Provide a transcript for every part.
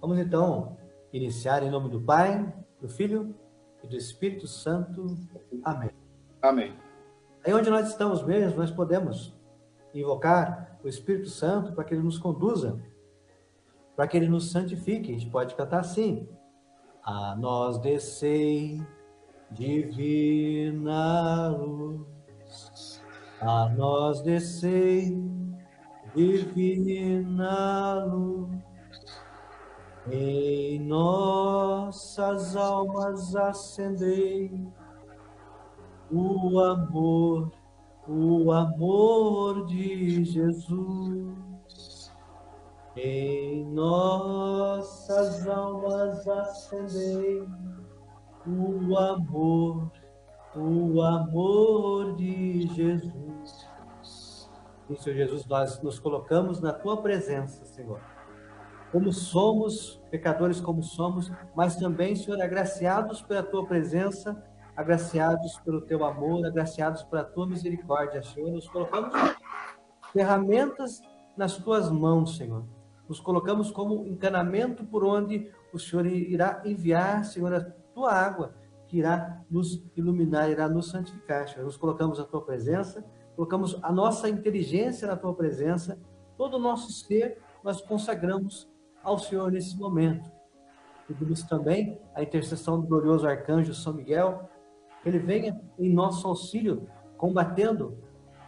Vamos então iniciar em nome do Pai, do Filho e do Espírito Santo. Amém. Amém. Aí onde nós estamos mesmo, nós podemos invocar o Espírito Santo para que ele nos conduza, para que ele nos santifique. A gente pode cantar assim: a nós descei, divina luz, a nós descei, divina luz, em nossas almas acendei o amor de Jesus. Em nossas almas acendei o amor de Jesus. E, Senhor Jesus, nós nos colocamos na Tua presença, Senhor. Como somos, pecadores como somos, mas também, Senhor, agraciados pela Tua presença, agraciados pelo Teu amor, agraciados pela Tua misericórdia, Senhor. Nos colocamos ferramentas nas Tuas mãos, Senhor. Nos colocamos como encanamento por onde o Senhor irá enviar, Senhor, a Tua água, que irá nos iluminar, irá nos santificar, Senhor. Nos colocamos na Tua presença, colocamos a nossa inteligência na Tua presença, todo o nosso ser nós consagramos ao Senhor nesse momento. Pedimos também a intercessão do glorioso arcanjo São Miguel, que ele venha em nosso auxílio, combatendo,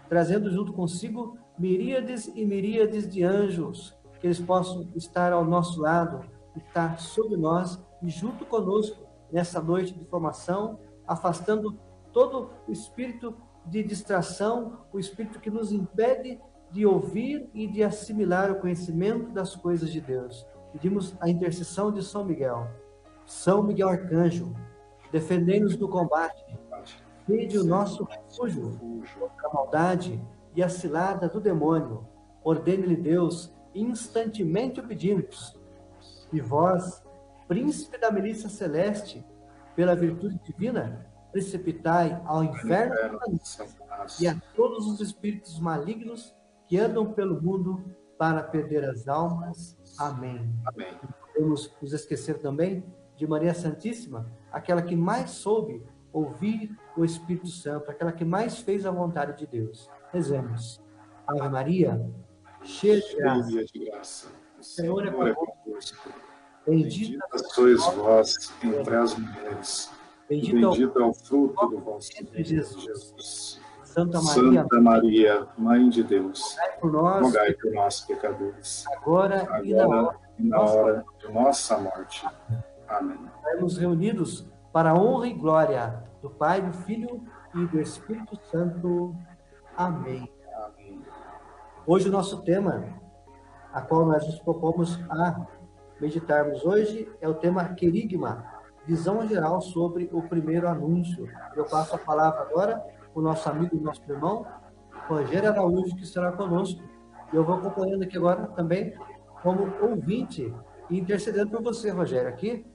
trazendo junto consigo miríades e miríades de anjos, que eles possam estar ao nosso lado, estar sobre nós e junto conosco nessa noite de formação, afastando todo o espírito de distração, o espírito que nos impede de ouvir e de assimilar o conhecimento das coisas de Deus. Pedimos a intercessão de São Miguel. São Miguel Arcanjo, defendei-nos do combate, sede o nosso refúgio contra a maldade e a cilada do demônio. Ordene-lhe Deus, instantemente o pedimos. E vós, príncipe da milícia celeste, pela virtude divina, precipitai ao inferno e a todos os espíritos malignos que andam pelo mundo para perder as almas. Amém. Amém. Podemos nos esquecer também de Maria Santíssima, aquela que mais soube ouvir o Espírito Santo, aquela que mais fez a vontade de Deus. Rezemos. Ave Maria, cheia de graça, o Senhor é convosco. Bendita sois vós entre as mulheres, bendito é o fruto do vosso ventre, Jesus. Santa Maria, Mãe de Deus, rogai por nós, pecadores, agora e na hora de nossa morte. Amém. Estamos reunidos para a honra e glória do Pai, do Filho e do Espírito Santo. Amém. Amém. Hoje o nosso tema, a qual nós nos propomos a meditarmos hoje, é o tema querigma, visão geral sobre o primeiro anúncio. Eu passo a palavra agora o nosso amigo, o nosso irmão, Rogério Araújo, que estará conosco. E eu vou acompanhando aqui agora também como ouvinte e intercedendo por você, Rogério, aqui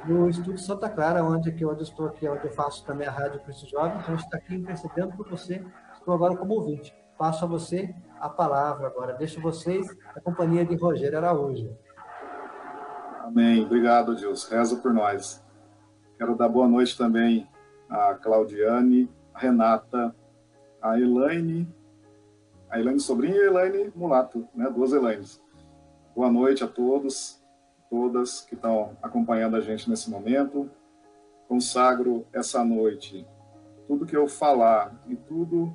no Estúdio Santa Clara, onde eu estou aqui, onde eu faço também a Rádio Cristo Jovem. Então, a gente está aqui intercedendo por você. Estou agora como ouvinte. Passo a você a palavra agora. Deixo vocês na companhia de Rogério Araújo. Amém. Obrigado, Deus. Reza por nós. Quero dar boa noite também a Claudiane, a Renata, a Elaine Sobrinha e a Elaine Mulato, né? Duas Elaines. Boa noite a todos, todas que estão acompanhando a gente nesse momento. Consagro essa noite tudo que eu falar e tudo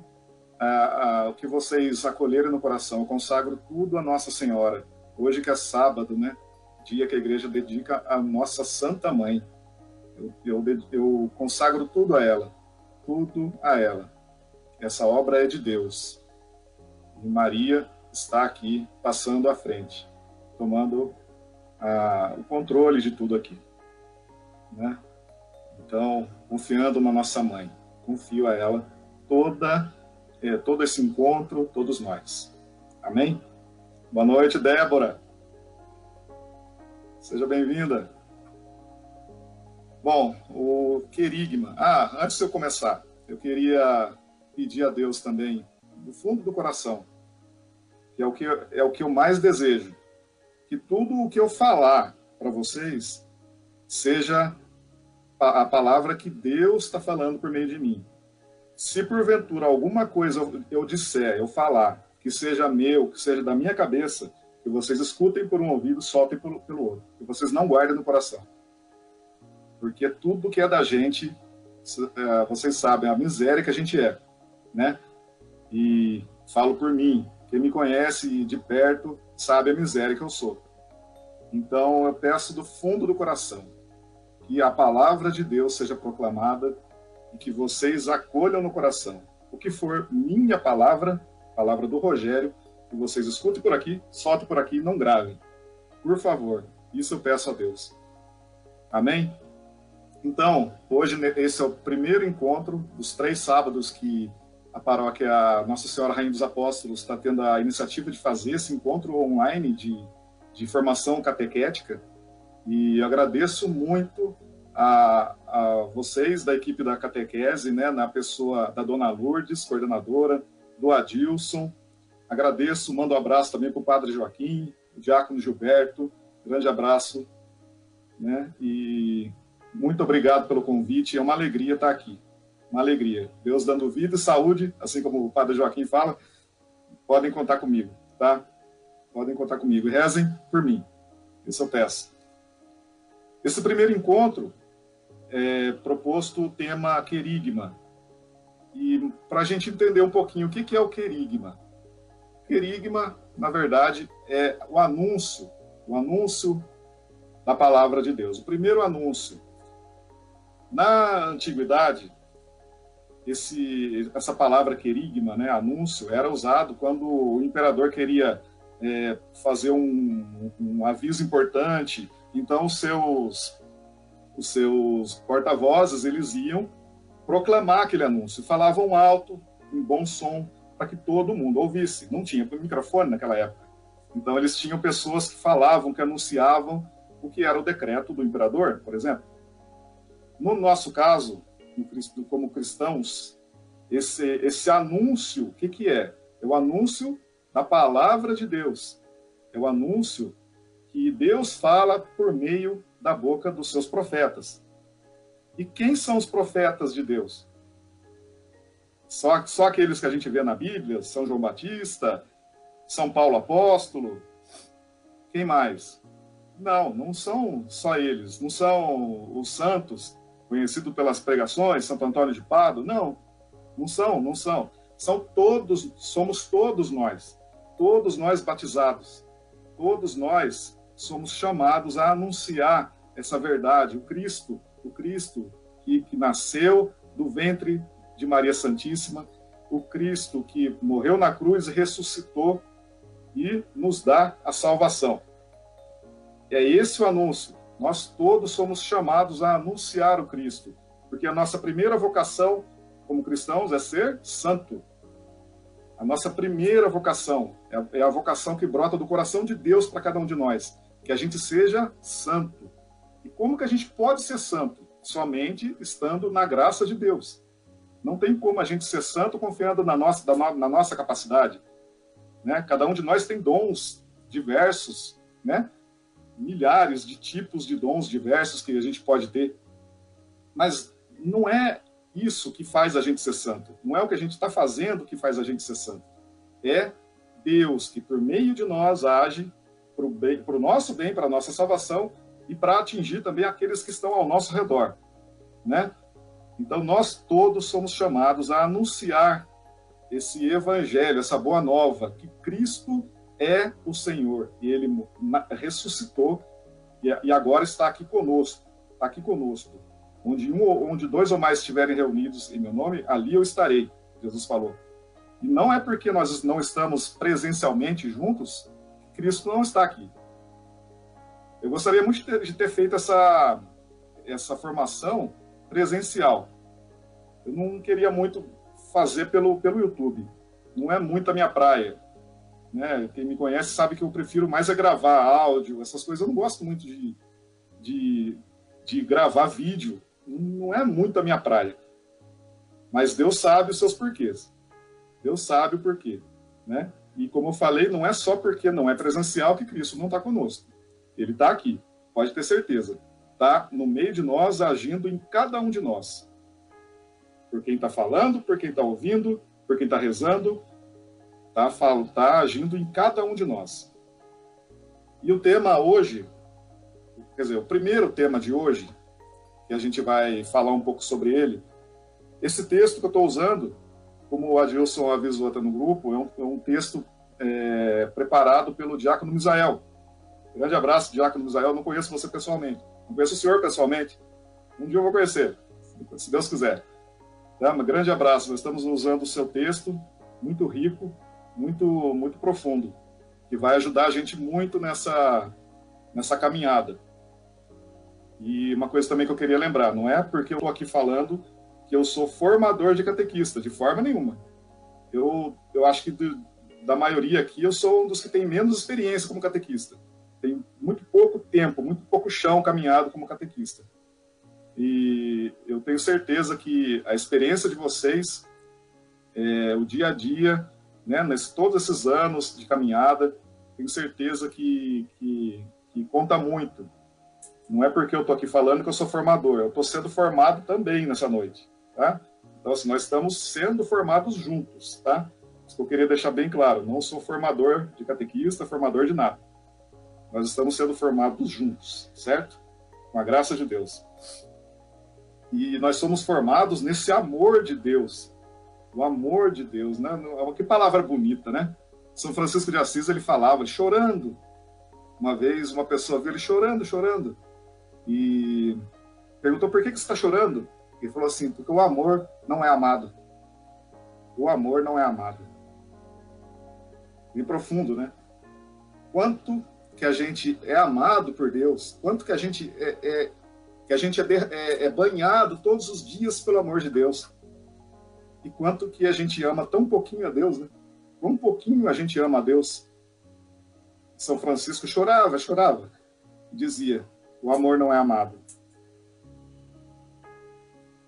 o que vocês acolherem no coração. Eu consagro tudo a Nossa Senhora. Hoje que é sábado, né? Dia que a igreja dedica a Nossa Santa Mãe. Eu consagro tudo a ela. Tudo a ela. Essa obra é de Deus. E Maria está aqui, passando à frente, tomando o controle de tudo aqui. Né? Então, confiando na nossa mãe. Confio a ela todo esse encontro, todos nós. Amém? Boa noite, Débora. Seja bem-vinda. Bom, o querigma. Antes de eu começar, eu queria pedir a Deus também, do fundo do coração, que é o que eu mais desejo, que tudo o que eu falar para vocês seja a palavra que Deus está falando por meio de mim. Se porventura alguma coisa eu disser, eu falar, que seja meu, que seja da minha cabeça, que vocês escutem por um ouvido, soltem pelo outro. Que vocês não guardem no coração. Porque tudo que é da gente, vocês sabem a miséria que a gente é, né? E falo por mim, quem me conhece de perto sabe a miséria que eu sou. Então eu peço do fundo do coração que a palavra de Deus seja proclamada e que vocês acolham no coração. O que for minha palavra, palavra do Rogério, que vocês escutem por aqui, soltem por aqui e não gravem. Por favor, isso eu peço a Deus. Amém? Então, hoje esse é o primeiro encontro dos 3 sábados que a paróquia Nossa Senhora Rainha dos Apóstolos está tendo a iniciativa de fazer esse encontro online de formação catequética. E eu agradeço muito a vocês da equipe da catequese, né, na pessoa da Dona Lourdes, coordenadora, do Adilson. Agradeço, mando um abraço também para o Padre Joaquim, o Diácono Gilberto. Grande abraço, né? E muito obrigado pelo convite. É uma alegria estar aqui. Uma alegria. Deus dando vida e saúde, assim como o Padre Joaquim fala, podem contar comigo, tá? Podem contar comigo. Rezem por mim. Isso eu peço. Esse primeiro encontro é proposto o tema querigma. E para a gente entender um pouquinho o que é o querigma. Querigma, na verdade, é o anúncio da palavra de Deus. O primeiro anúncio. Na antiguidade, essa palavra querigma, né, anúncio, era usado quando o imperador queria fazer um aviso importante. Então, os seus porta-vozes, eles iam proclamar aquele anúncio, falavam alto, em bom som, para que todo mundo ouvisse. Não tinha microfone naquela época. Então, eles tinham pessoas que falavam, que anunciavam o que era o decreto do imperador, por exemplo. No nosso caso, como cristãos, esse anúncio, o que é? É o anúncio da palavra de Deus. É o anúncio que Deus fala por meio da boca dos seus profetas. E quem são os profetas de Deus? Só aqueles que a gente vê na Bíblia, São João Batista, São Paulo Apóstolo, quem mais? Não são só eles, não são os santos, conhecidos pelas pregações, Santo Antônio de Pádua, não são. Somos todos nós batizados, todos nós somos chamados a anunciar essa verdade, o Cristo que nasceu do ventre de Maria Santíssima, o Cristo que morreu na cruz e ressuscitou e nos dá a salvação. É esse o anúncio. Nós todos somos chamados a anunciar o Cristo, porque a nossa primeira vocação como cristãos é ser santo. A nossa primeira vocação é a vocação que brota do coração de Deus para cada um de nós, que a gente seja santo. E como que a gente pode ser santo? Somente estando na graça de Deus. Não tem como a gente ser santo confiando na nossa capacidade, né? Cada um de nós tem dons diversos, né? Milhares de tipos de dons diversos que a gente pode ter. Mas não é isso que faz a gente ser santo. Não é o que a gente está fazendo que faz a gente ser santo. É Deus que, por meio de nós, age para o nosso bem, para a nossa salvação e para atingir também aqueles que estão ao nosso redor, né? Então, nós todos somos chamados a anunciar esse evangelho, essa boa nova, que Cristo é o Senhor, e Ele ressuscitou e agora está aqui conosco. Onde 2 ou mais estiverem reunidos em meu nome, ali eu estarei, Jesus falou. E não é porque nós não estamos presencialmente juntos que Cristo não está aqui. Eu gostaria muito de ter feito essa formação presencial. Eu não queria muito fazer pelo YouTube. Não é muito a minha praia, né? Quem me conhece sabe que eu prefiro mais gravar áudio, essas coisas. Eu não gosto muito de gravar vídeo. Não é muito a minha praia. Mas Deus sabe os seus porquês. Deus sabe o porquê, né? E como eu falei, não é só porque não é presencial que Cristo não está conosco. Ele está aqui. pode ter certeza, está no meio de nós, agindo em cada um de nós. Por quem está falando, por quem está ouvindo, por quem está rezando, está agindo em cada um de nós. E o tema hoje, quer dizer, o primeiro tema de hoje, que a gente vai falar um pouco sobre ele, esse texto que eu estou usando, como o Adilson avisou até no grupo, é um texto preparado pelo diácono Misael. Grande abraço, diácono Misael. Não conheço você pessoalmente, não conheço o senhor pessoalmente. Um dia eu vou conhecer, se Deus quiser. Tá? Um grande abraço. Nós estamos usando o seu texto, muito rico, muito profundo, que vai ajudar a gente muito nessa caminhada. E uma coisa também que eu queria lembrar, não é porque eu estou aqui falando que eu sou formador de catequista, de forma nenhuma. Eu acho que da maioria aqui, eu sou um dos que tem menos experiência como catequista. Tem muito pouco tempo, muito pouco chão caminhado como catequista. E eu tenho certeza que a experiência de vocês, o dia a dia, né, todos esses anos de caminhada, tenho certeza que conta muito. Não é porque eu estou aqui falando que eu sou formador, eu estou sendo formado também nessa noite, tá? Então, assim, nós estamos sendo formados juntos, tá? Isso que eu queria deixar bem claro, não sou formador de catequista, formador de nada. Nós estamos sendo formados juntos, certo? Com a graça de Deus. E nós somos formados nesse amor de Deus, o amor de Deus, né? Que palavra bonita, né? São Francisco de Assis, ele falava, chorando. Uma vez, uma pessoa viu ele chorando. E perguntou, por que você está chorando? Ele falou assim, porque o amor não é amado. O amor não é amado. Bem profundo, né? Quanto que a gente é amado por Deus, quanto que a gente é banhado todos os dias pelo amor de Deus. E quanto que a gente ama tão pouquinho a Deus, né? Quão pouquinho a gente ama a Deus. São Francisco chorava, e dizia, o amor não é amado.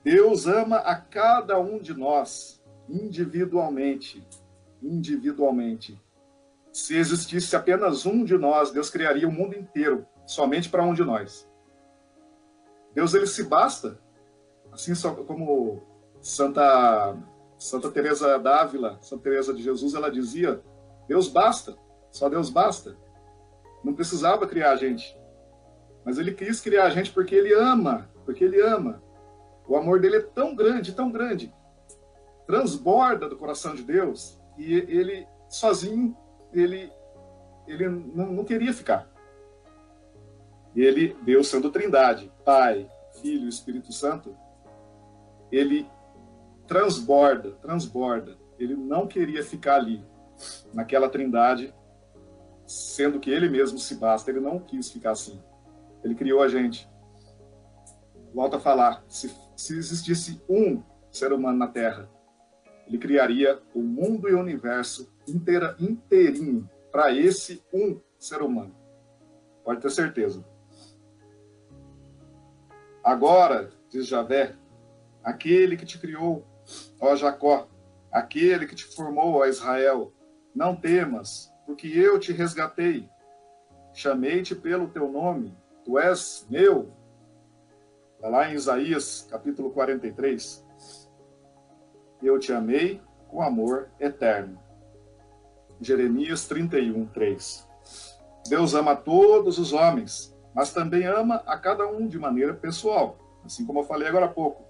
Deus ama a cada um de nós, individualmente. Se existisse apenas um de nós, Deus criaria o mundo inteiro, somente para um de nós. Deus, ele se basta, assim como Santa Teresa d'Ávila, Santa Teresa de Jesus, ela dizia, Deus basta, só Deus basta. Não precisava criar a gente. Mas ele quis criar a gente porque ele ama. O amor dele é tão grande, transborda do coração de Deus, e ele, sozinho, ele não queria ficar. Ele, Deus sendo Trindade, Pai, Filho e Espírito Santo, ele transborda. Ele não queria ficar ali, naquela Trindade, sendo que ele mesmo se basta. Ele não quis ficar assim. Ele criou a gente. Volto a falar, se existisse um ser humano na Terra, ele criaria o mundo e o universo inteirinho para esse um ser humano. Pode ter certeza. Agora, diz Javé, aquele que te criou, ó Jacó, aquele que te formou, ó Israel, não temas, porque eu te resgatei. Chamei-te pelo teu nome, tu és meu. Está lá em Isaías, capítulo 43. Eu te amei com amor eterno. Jeremias 31, 3. Deus ama todos os homens, mas também ama a cada um de maneira pessoal. Assim como eu falei agora há pouco.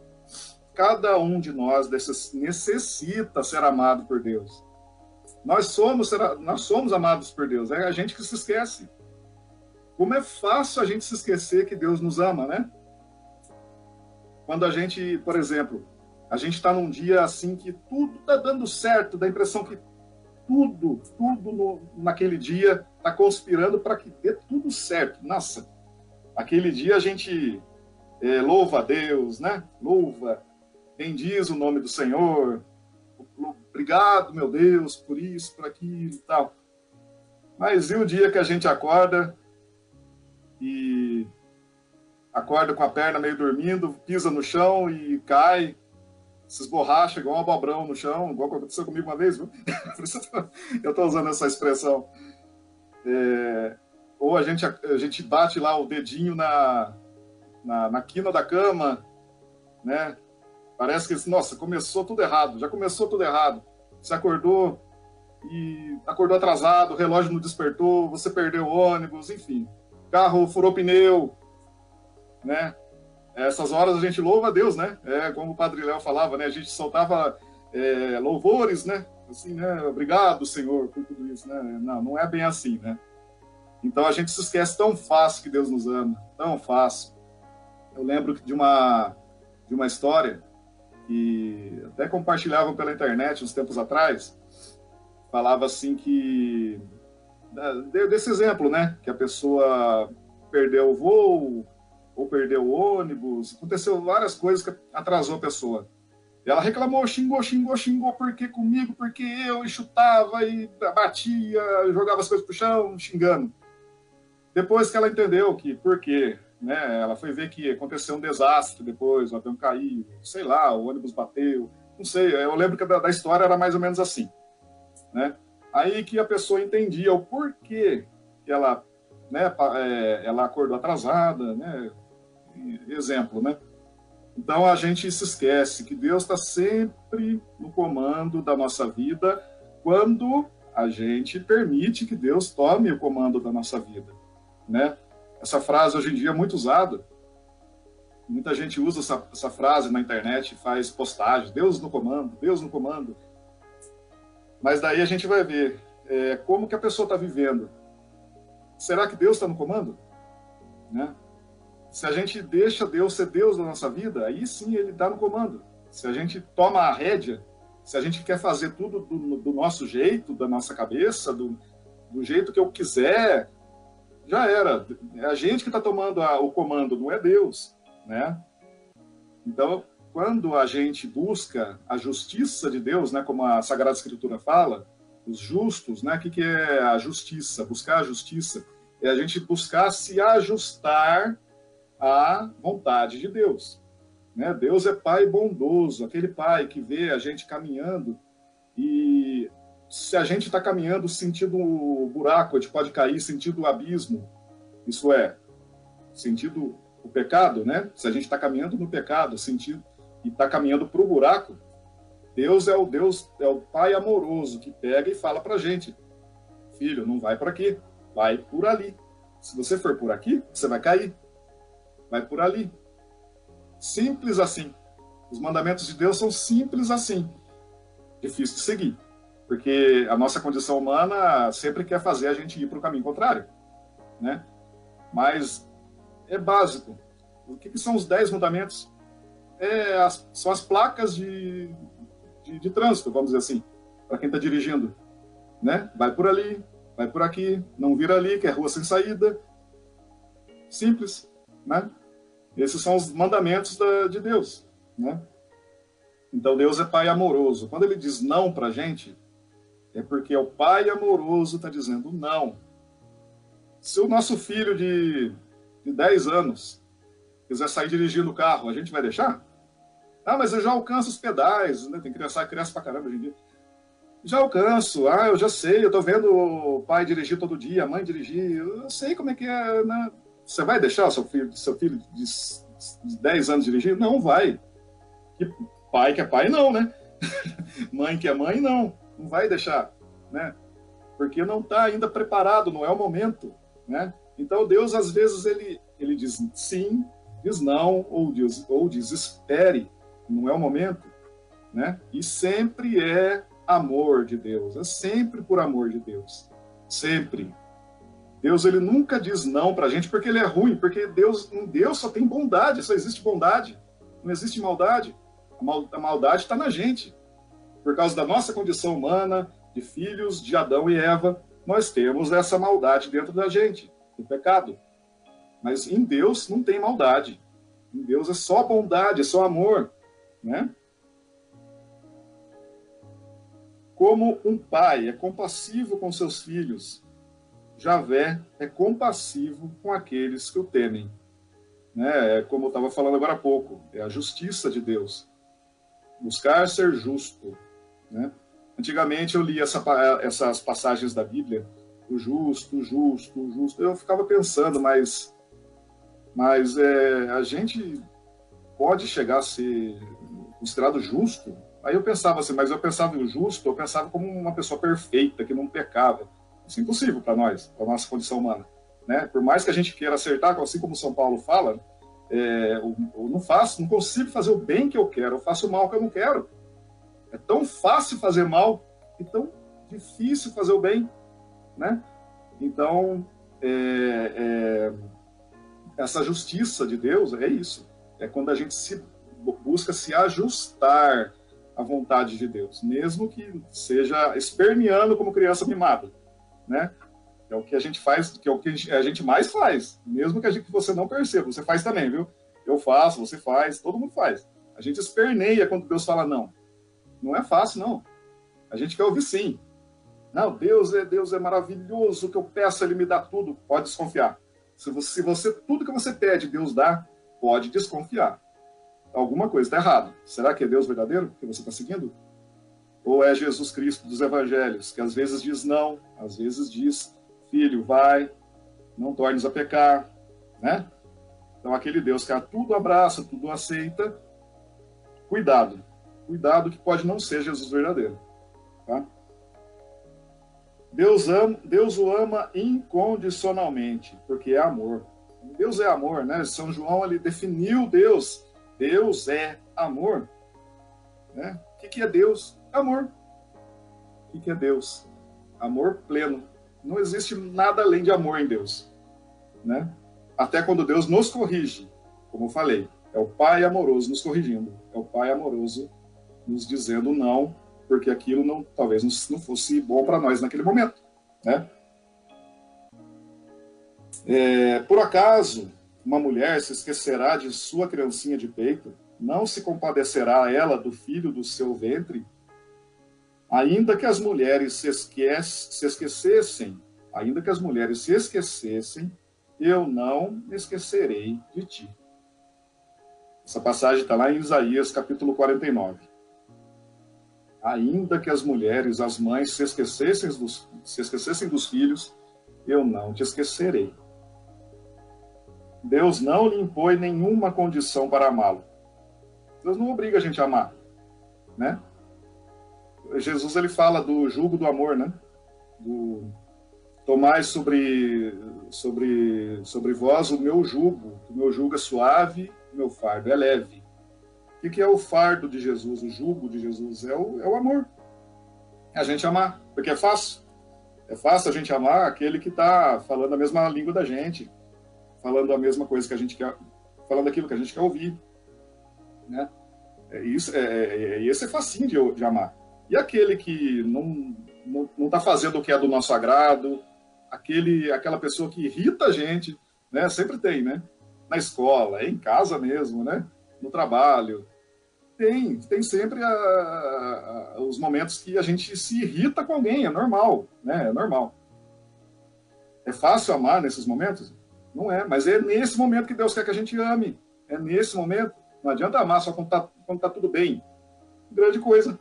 Cada um de nós necessita ser amado por Deus. Nós somos amados por Deus. É a gente que se esquece. Como é fácil a gente se esquecer que Deus nos ama, né? Quando a gente, por exemplo, a gente está num dia assim que tudo está dando certo, dá a impressão que tudo naquele dia está conspirando para que dê tudo certo. Nossa, aquele dia a gente louva a Deus, né? Louva, bendiz o nome do Senhor. Obrigado, meu Deus, por isso, por aquilo e tal. Mas e o dia que a gente acorda e acorda com a perna meio dormindo, pisa no chão e cai, se esborracha igual um abobrão no chão, igual aconteceu comigo uma vez, viu? Por isso eu estou usando essa expressão. ou a gente bate lá o dedinho na quina da cama, né? Parece que, nossa, começou tudo errado, já começou tudo errado. Você acordou e acordou atrasado, o relógio não despertou, você perdeu o ônibus, enfim. O carro furou pneu, né? Essas horas a gente louva a Deus, né? Como o Padre Léo falava, né? A gente soltava louvores, né? Assim, né? Obrigado, Senhor, por tudo isso, né? Não é bem assim, né? Então a gente se esquece tão fácil que Deus nos ama, tão fácil. Eu lembro de uma história que até compartilhavam pela internet uns tempos atrás, falava assim que desse exemplo, né? Que a pessoa perdeu o voo ou perdeu o ônibus, aconteceu várias coisas que atrasou a pessoa. E ela reclamou, xingou, porque comigo, porque eu, e chutava, e batia, jogava as coisas pro chão, xingando. Depois que ela entendeu que por quê, né? Ela foi ver que aconteceu um desastre depois, o avião caiu, sei lá, o ônibus bateu, não sei, eu lembro que da história era mais ou menos assim, né? Aí que a pessoa entendia o porquê que ela, né, ela acordou atrasada, né? Exemplo, né? Então a gente se esquece que Deus está sempre no comando da nossa vida quando a gente permite que Deus tome o comando da nossa vida, né? Essa frase hoje em dia é muito usada. Muita gente usa essa frase na internet, faz postagens, Deus no comando, Deus no comando. Mas daí a gente vai ver como que a pessoa está vivendo. Será que Deus está no comando? Né? Se a gente deixa Deus ser Deus na nossa vida, aí sim Ele está no comando. Se a gente toma a rédea, se a gente quer fazer tudo do nosso jeito, da nossa cabeça, do jeito que eu quiser, já era. É a gente que está tomando o comando, não é Deus, né? Então, quando a gente busca a justiça de Deus, né, como a Sagrada Escritura fala, os justos, né, o que é a justiça? Buscar a justiça é a gente buscar se ajustar à vontade de Deus, né? Deus é Pai bondoso, aquele Pai que vê a gente caminhando e se a gente está caminhando sentindo o buraco, a gente pode cair sentindo o abismo, isso é, sentindo o pecado, né? Se a gente está caminhando no pecado, sentindo e está caminhando para o buraco, Deus é o Pai amoroso que pega e fala para a gente, filho, não vai por aqui, vai por ali. Se você for por aqui, você vai cair. Vai por ali. Simples assim. Os mandamentos de Deus são simples assim. Difícil de seguir. Porque a nossa condição humana sempre quer fazer a gente ir para o caminho contrário, né? Mas é básico. O que são os 10 mandamentos? São as placas de trânsito, vamos dizer assim, para quem está dirigindo, né? Vai por ali, vai por aqui, não vira ali, que é rua sem saída. Simples, né? Esses são os mandamentos de Deus, né? Então Deus é Pai amoroso. Quando Ele diz não para a gente, é porque o Pai amoroso está dizendo não. Se o nosso filho de 10 anos quiser sair dirigindo o carro, a gente vai deixar? Ah, mas eu já alcanço os pedais, né? Tem criança pra caramba hoje em dia. Já alcanço, eu já sei, eu tô vendo o pai dirigir todo dia, a mãe dirigir, eu sei como é que é, né? Você vai deixar o seu filho de 10 anos dirigir? Não vai. Que é pai, não, né? Mãe que é mãe, não vai deixar, né? Porque não está ainda preparado, não é o momento, né? Então Deus, às vezes, ele diz sim, diz não, ou diz espere, não é o momento, né? E sempre é amor de Deus, é sempre por amor de Deus, sempre. Deus, ele nunca diz não para a gente porque ele é ruim, porque em Deus só tem bondade, só existe bondade, não existe maldade. A maldade está na gente. Por causa da nossa condição humana, de filhos de Adão e Eva, nós temos essa maldade dentro da gente, o pecado. Mas em Deus não tem maldade. Em Deus é só bondade, é só amor, né? Como um pai é compassivo com seus filhos, Javé é compassivo com aqueles que o temem. Né? Como eu estava falando agora há pouco, é a justiça de Deus. Buscar ser justo. Né? Antigamente eu li essas passagens da Bíblia o justo, o justo, o justo. Eu ficava pensando, mas a gente pode chegar a ser considerado justo? Aí eu pensava assim, mas eu pensava em justo, eu pensava como uma pessoa perfeita, que não pecava. Isso é impossível para nós, para a nossa condição humana. Né? Por mais que a gente queira acertar, assim como São Paulo fala, eu não consigo fazer o bem que eu quero, eu faço o mal que eu não quero. É tão fácil fazer mal e tão difícil fazer o bem, né? Então, essa justiça de Deus é isso. É quando a gente busca se ajustar à vontade de Deus, mesmo que seja esperneando como criança mimada, né? É o que a gente faz, que é o que a gente mais faz, mesmo que você não perceba. Você faz também, viu? Eu faço, você faz, todo mundo faz. A gente esperneia quando Deus fala não. Não é fácil, não. A gente quer ouvir sim. Não, Deus é maravilhoso, o que eu peço, Ele me dá tudo. Pode desconfiar. Se você tudo que você pede, Deus dá, pode desconfiar. Alguma coisa está errada. Será que é Deus verdadeiro que você está seguindo? Ou é Jesus Cristo dos Evangelhos, que às vezes diz não, às vezes diz, filho, vai, não tornes a pecar, né? Então, aquele Deus que tudo abraça, tudo aceita, cuidado. Cuidado que pode não ser Jesus verdadeiro. Tá? Deus o ama incondicionalmente, porque é amor. Deus é amor, né? São João ele definiu Deus. Deus é amor. Né? O que é Deus? Amor. O que é Deus? Amor pleno. Não existe nada além de amor em Deus. Né? Até quando Deus nos corrige, como eu falei, é o Pai amoroso nos corrigindo. É o Pai amoroso nos dizendo não, porque aquilo talvez não fosse bom para nós naquele momento. Né? Por acaso, uma mulher se esquecerá de sua criancinha de peito? Não se compadecerá ela do filho do seu ventre? Ainda que as mulheres se esquecessem, eu não me esquecerei de ti. Essa passagem está lá em Isaías, capítulo 49. Ainda que as mulheres, as mães, se esquecessem dos filhos, eu não te esquecerei. Deus não lhe impõe nenhuma condição para amá-lo. Deus não obriga a gente a amar, né? Jesus ele fala do jugo do amor, né? Tomai sobre vós o meu jugo é suave, o meu fardo é leve. O que é o fardo de Jesus, o jugo de Jesus? É o amor. É a gente amar, porque é fácil. É fácil a gente amar aquele que está falando a mesma língua da gente, falando a mesma coisa que a gente quer, falando aquilo que a gente quer ouvir. Né? Esse é facinho de amar. E aquele que não está fazendo o que é do nosso agrado, aquela pessoa que irrita a gente, né? Sempre tem, né? Na escola, em casa mesmo, né? No trabalho. Tem sempre os momentos que a gente se irrita com alguém, é normal, né? É normal. É fácil amar nesses momentos? Não é, mas é nesse momento que Deus quer que a gente ame. É nesse momento. Não adianta amar só quando tá tudo bem. Grande coisa.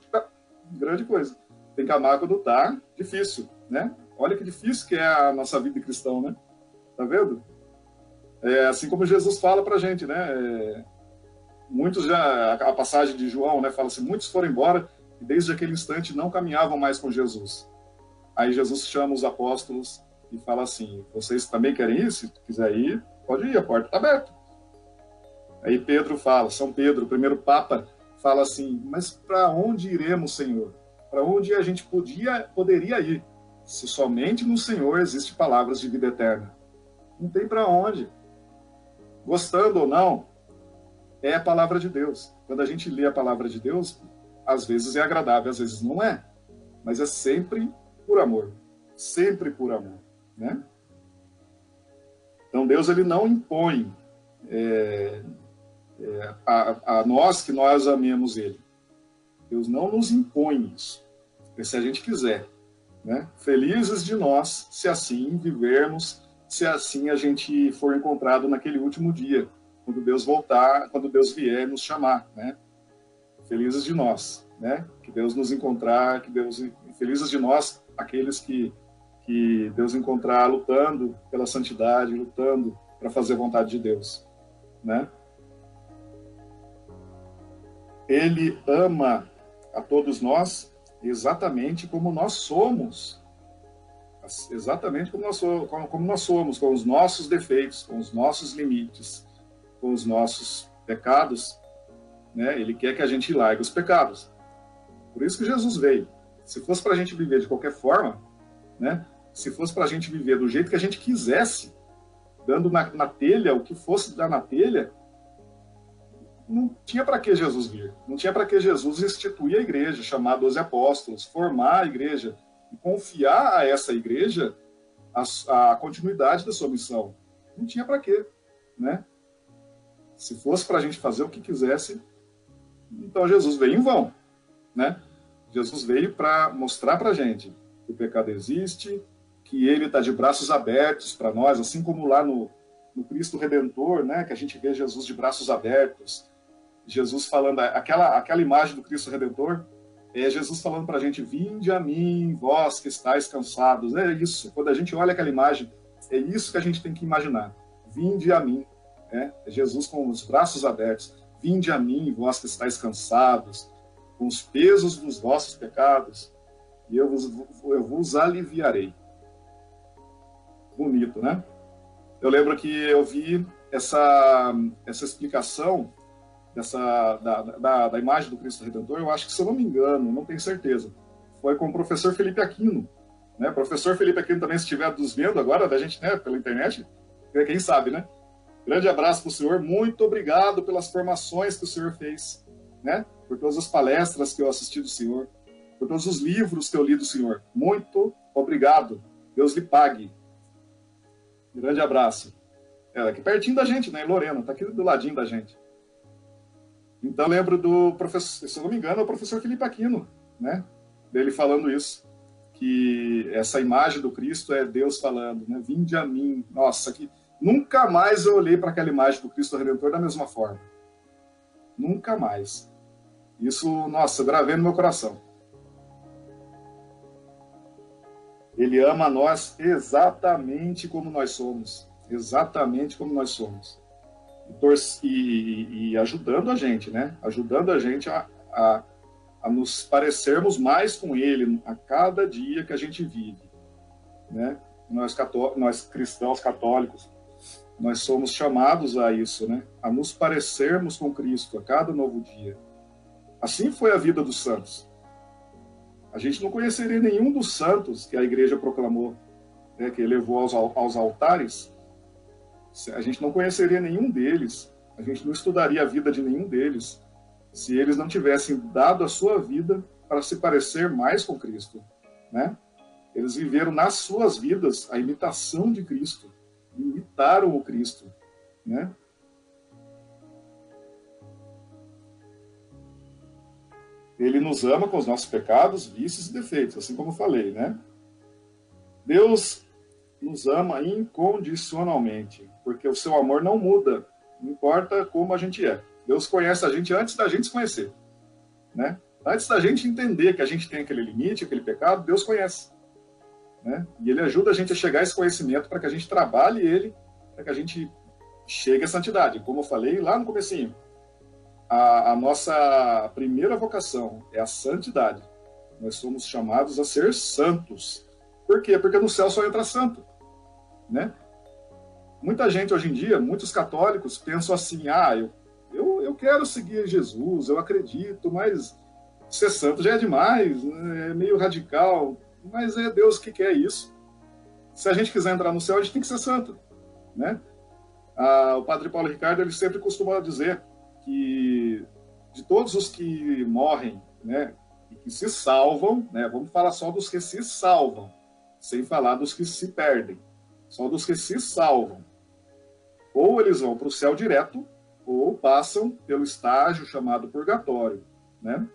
Grande coisa. Tem que amar quando tá difícil, né? Olha que difícil que é a nossa vida cristã, né? Tá vendo? Assim como Jesus fala pra gente, né? Muitos já, a passagem de João, né? Fala assim, muitos foram embora e desde aquele instante não caminhavam mais com Jesus. Aí Jesus chama os apóstolos e fala assim, vocês também querem ir? Se quiser ir, pode ir, a porta está aberta. Aí Pedro fala, São Pedro, o primeiro Papa, fala assim, mas para onde iremos, Senhor? Para onde a gente poderia ir? Se somente no Senhor existe palavras de vida eterna. Não tem para onde. Gostando ou não, é a palavra de Deus. Quando a gente lê a palavra de Deus, às vezes é agradável, às vezes não é. Mas é sempre por amor. Sempre por amor. Né? Então Deus ele não impõe a nós que nós amemos Ele. Deus não nos impõe isso. Se a gente quiser. Né? Felizes de nós, se assim vivermos, se assim a gente for encontrado naquele último dia, quando Deus voltar, quando Deus vier nos chamar. Né? Felizes de nós. Né? Que Deus nos encontrar, felizes de nós, aqueles que que Deus encontrar lutando pela santidade, lutando para fazer a vontade de Deus, né? Ele ama a todos nós exatamente como nós somos. Exatamente como nós somos, com os nossos defeitos, com os nossos limites, com os nossos pecados, né? Ele quer que a gente largue os pecados. Por isso que Jesus veio. Se fosse para a gente viver de qualquer forma, né? Se fosse para a gente viver do jeito que a gente quisesse, dando na telha o que fosse dar na telha, não tinha para que Jesus vir. Não tinha para que Jesus instituir a igreja, chamar 12 apóstolos, formar a igreja e confiar a essa igreja a continuidade da sua missão. Não tinha para quê, né? Se fosse para a gente fazer o que quisesse, então Jesus veio em vão, né? Jesus veio para mostrar para a gente que o pecado existe, que ele está de braços abertos para nós, assim como lá no Cristo Redentor, né? Que a gente vê Jesus de braços abertos, Jesus falando, aquela imagem do Cristo Redentor, é Jesus falando para a gente: vinde a mim, vós que estáis cansados. É isso, quando a gente olha aquela imagem, é isso que a gente tem que imaginar. Vinde a mim, é Jesus com os braços abertos. Vinde a mim, vós que estáis cansados, com os pesos dos vossos pecados, e eu vos aliviarei. Bonito, né? Eu lembro que eu vi essa explicação da imagem do Cristo Redentor, eu acho que, se eu não me engano, não tenho certeza, foi com o professor Felipe Aquino, né? Professor Felipe Aquino também, se estiver nos vendo agora, da gente, né, pela internet, quem sabe, né? Grande abraço para o senhor, muito obrigado pelas formações que o senhor fez, né? Por todas as palestras que eu assisti do senhor, por todos os livros que eu li do senhor. Muito obrigado, Deus lhe pague. Grande abraço. Aqui pertinho da gente, né, em Lorena, está aqui do ladinho da gente. Então, lembro do professor, se eu não me engano, é o professor Felipe Aquino, né? Dele falando isso, que essa imagem do Cristo é Deus falando, né? Vinde a mim. Nossa, que nunca mais eu olhei para aquela imagem do Cristo Redentor da mesma forma. Nunca mais. Isso, nossa, eu gravei no meu coração. Ele ama a nós exatamente como nós somos. Exatamente como nós somos. E ajudando a gente, né? Ajudando a gente a nos parecermos mais com Ele a cada dia que a gente vive, né? Nós cristãos católicos, nós somos chamados a isso, né? A nos parecermos com Cristo a cada novo dia. Assim foi a vida dos santos. A gente não conheceria nenhum dos santos que a igreja proclamou, né? Que elevou aos altares. A gente não conheceria nenhum deles, a gente não estudaria a vida de nenhum deles, se eles não tivessem dado a sua vida para se parecer mais com Cristo, né? Eles viveram nas suas vidas a imitação de Cristo, imitaram o Cristo, né? Ele nos ama com os nossos pecados, vícios e defeitos, assim como eu falei, né? Deus nos ama incondicionalmente, porque o seu amor não muda, não importa como a gente é. Deus conhece a gente antes da gente se conhecer, né? Antes da gente entender que a gente tem aquele limite, aquele pecado, Deus conhece, né? E Ele ajuda a gente a chegar a esse conhecimento para que a gente trabalhe ele, para que a gente chegue à santidade. Como eu falei lá no comecinho, a nossa primeira vocação é a santidade. Nós somos chamados a ser santos. Por quê? Porque no céu só entra santo, né? Muita gente hoje em dia, muitos católicos pensam assim: eu quero seguir Jesus, eu acredito, mas ser santo já é demais, é meio radical, mas é Deus que quer isso. Se a gente quiser entrar no céu, a gente tem que ser santo, né? O padre Paulo Ricardo, ele sempre costuma dizer que de todos os que morrem, né, e que se salvam, né, vamos falar só dos que se salvam, sem falar dos que se perdem, só dos que se salvam. Ou eles vão para o céu direto, ou passam pelo estágio chamado purgatório, né,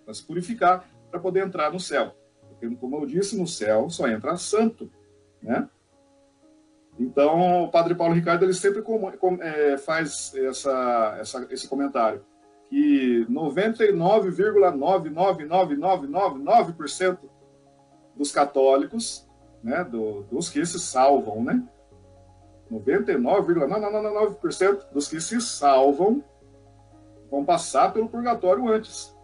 para se purificar, para poder entrar no céu. Porque, como eu disse, no céu só entra santo, né? Então, o padre Paulo Ricardo, ele sempre faz esse comentário, que 99,99999% dos católicos né, dos que se salvam, né? 99,9% dos que se salvam vão passar pelo purgatório antes.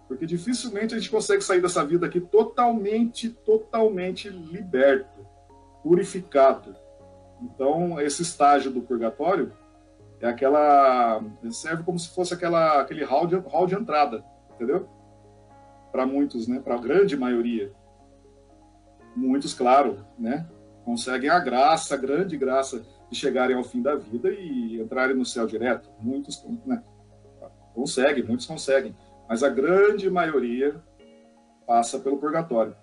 Porque dificilmente a gente consegue sair dessa vida aqui totalmente liberto, purificado. Então, esse estágio do purgatório serve como se fosse aquele hall de entrada, entendeu? Para muitos, né? Para a grande maioria. Muitos, claro, né? Conseguem a grande graça de chegarem ao fim da vida e entrarem no céu direto. Muitos, né? Muitos conseguem. Mas a grande maioria passa pelo purgatório.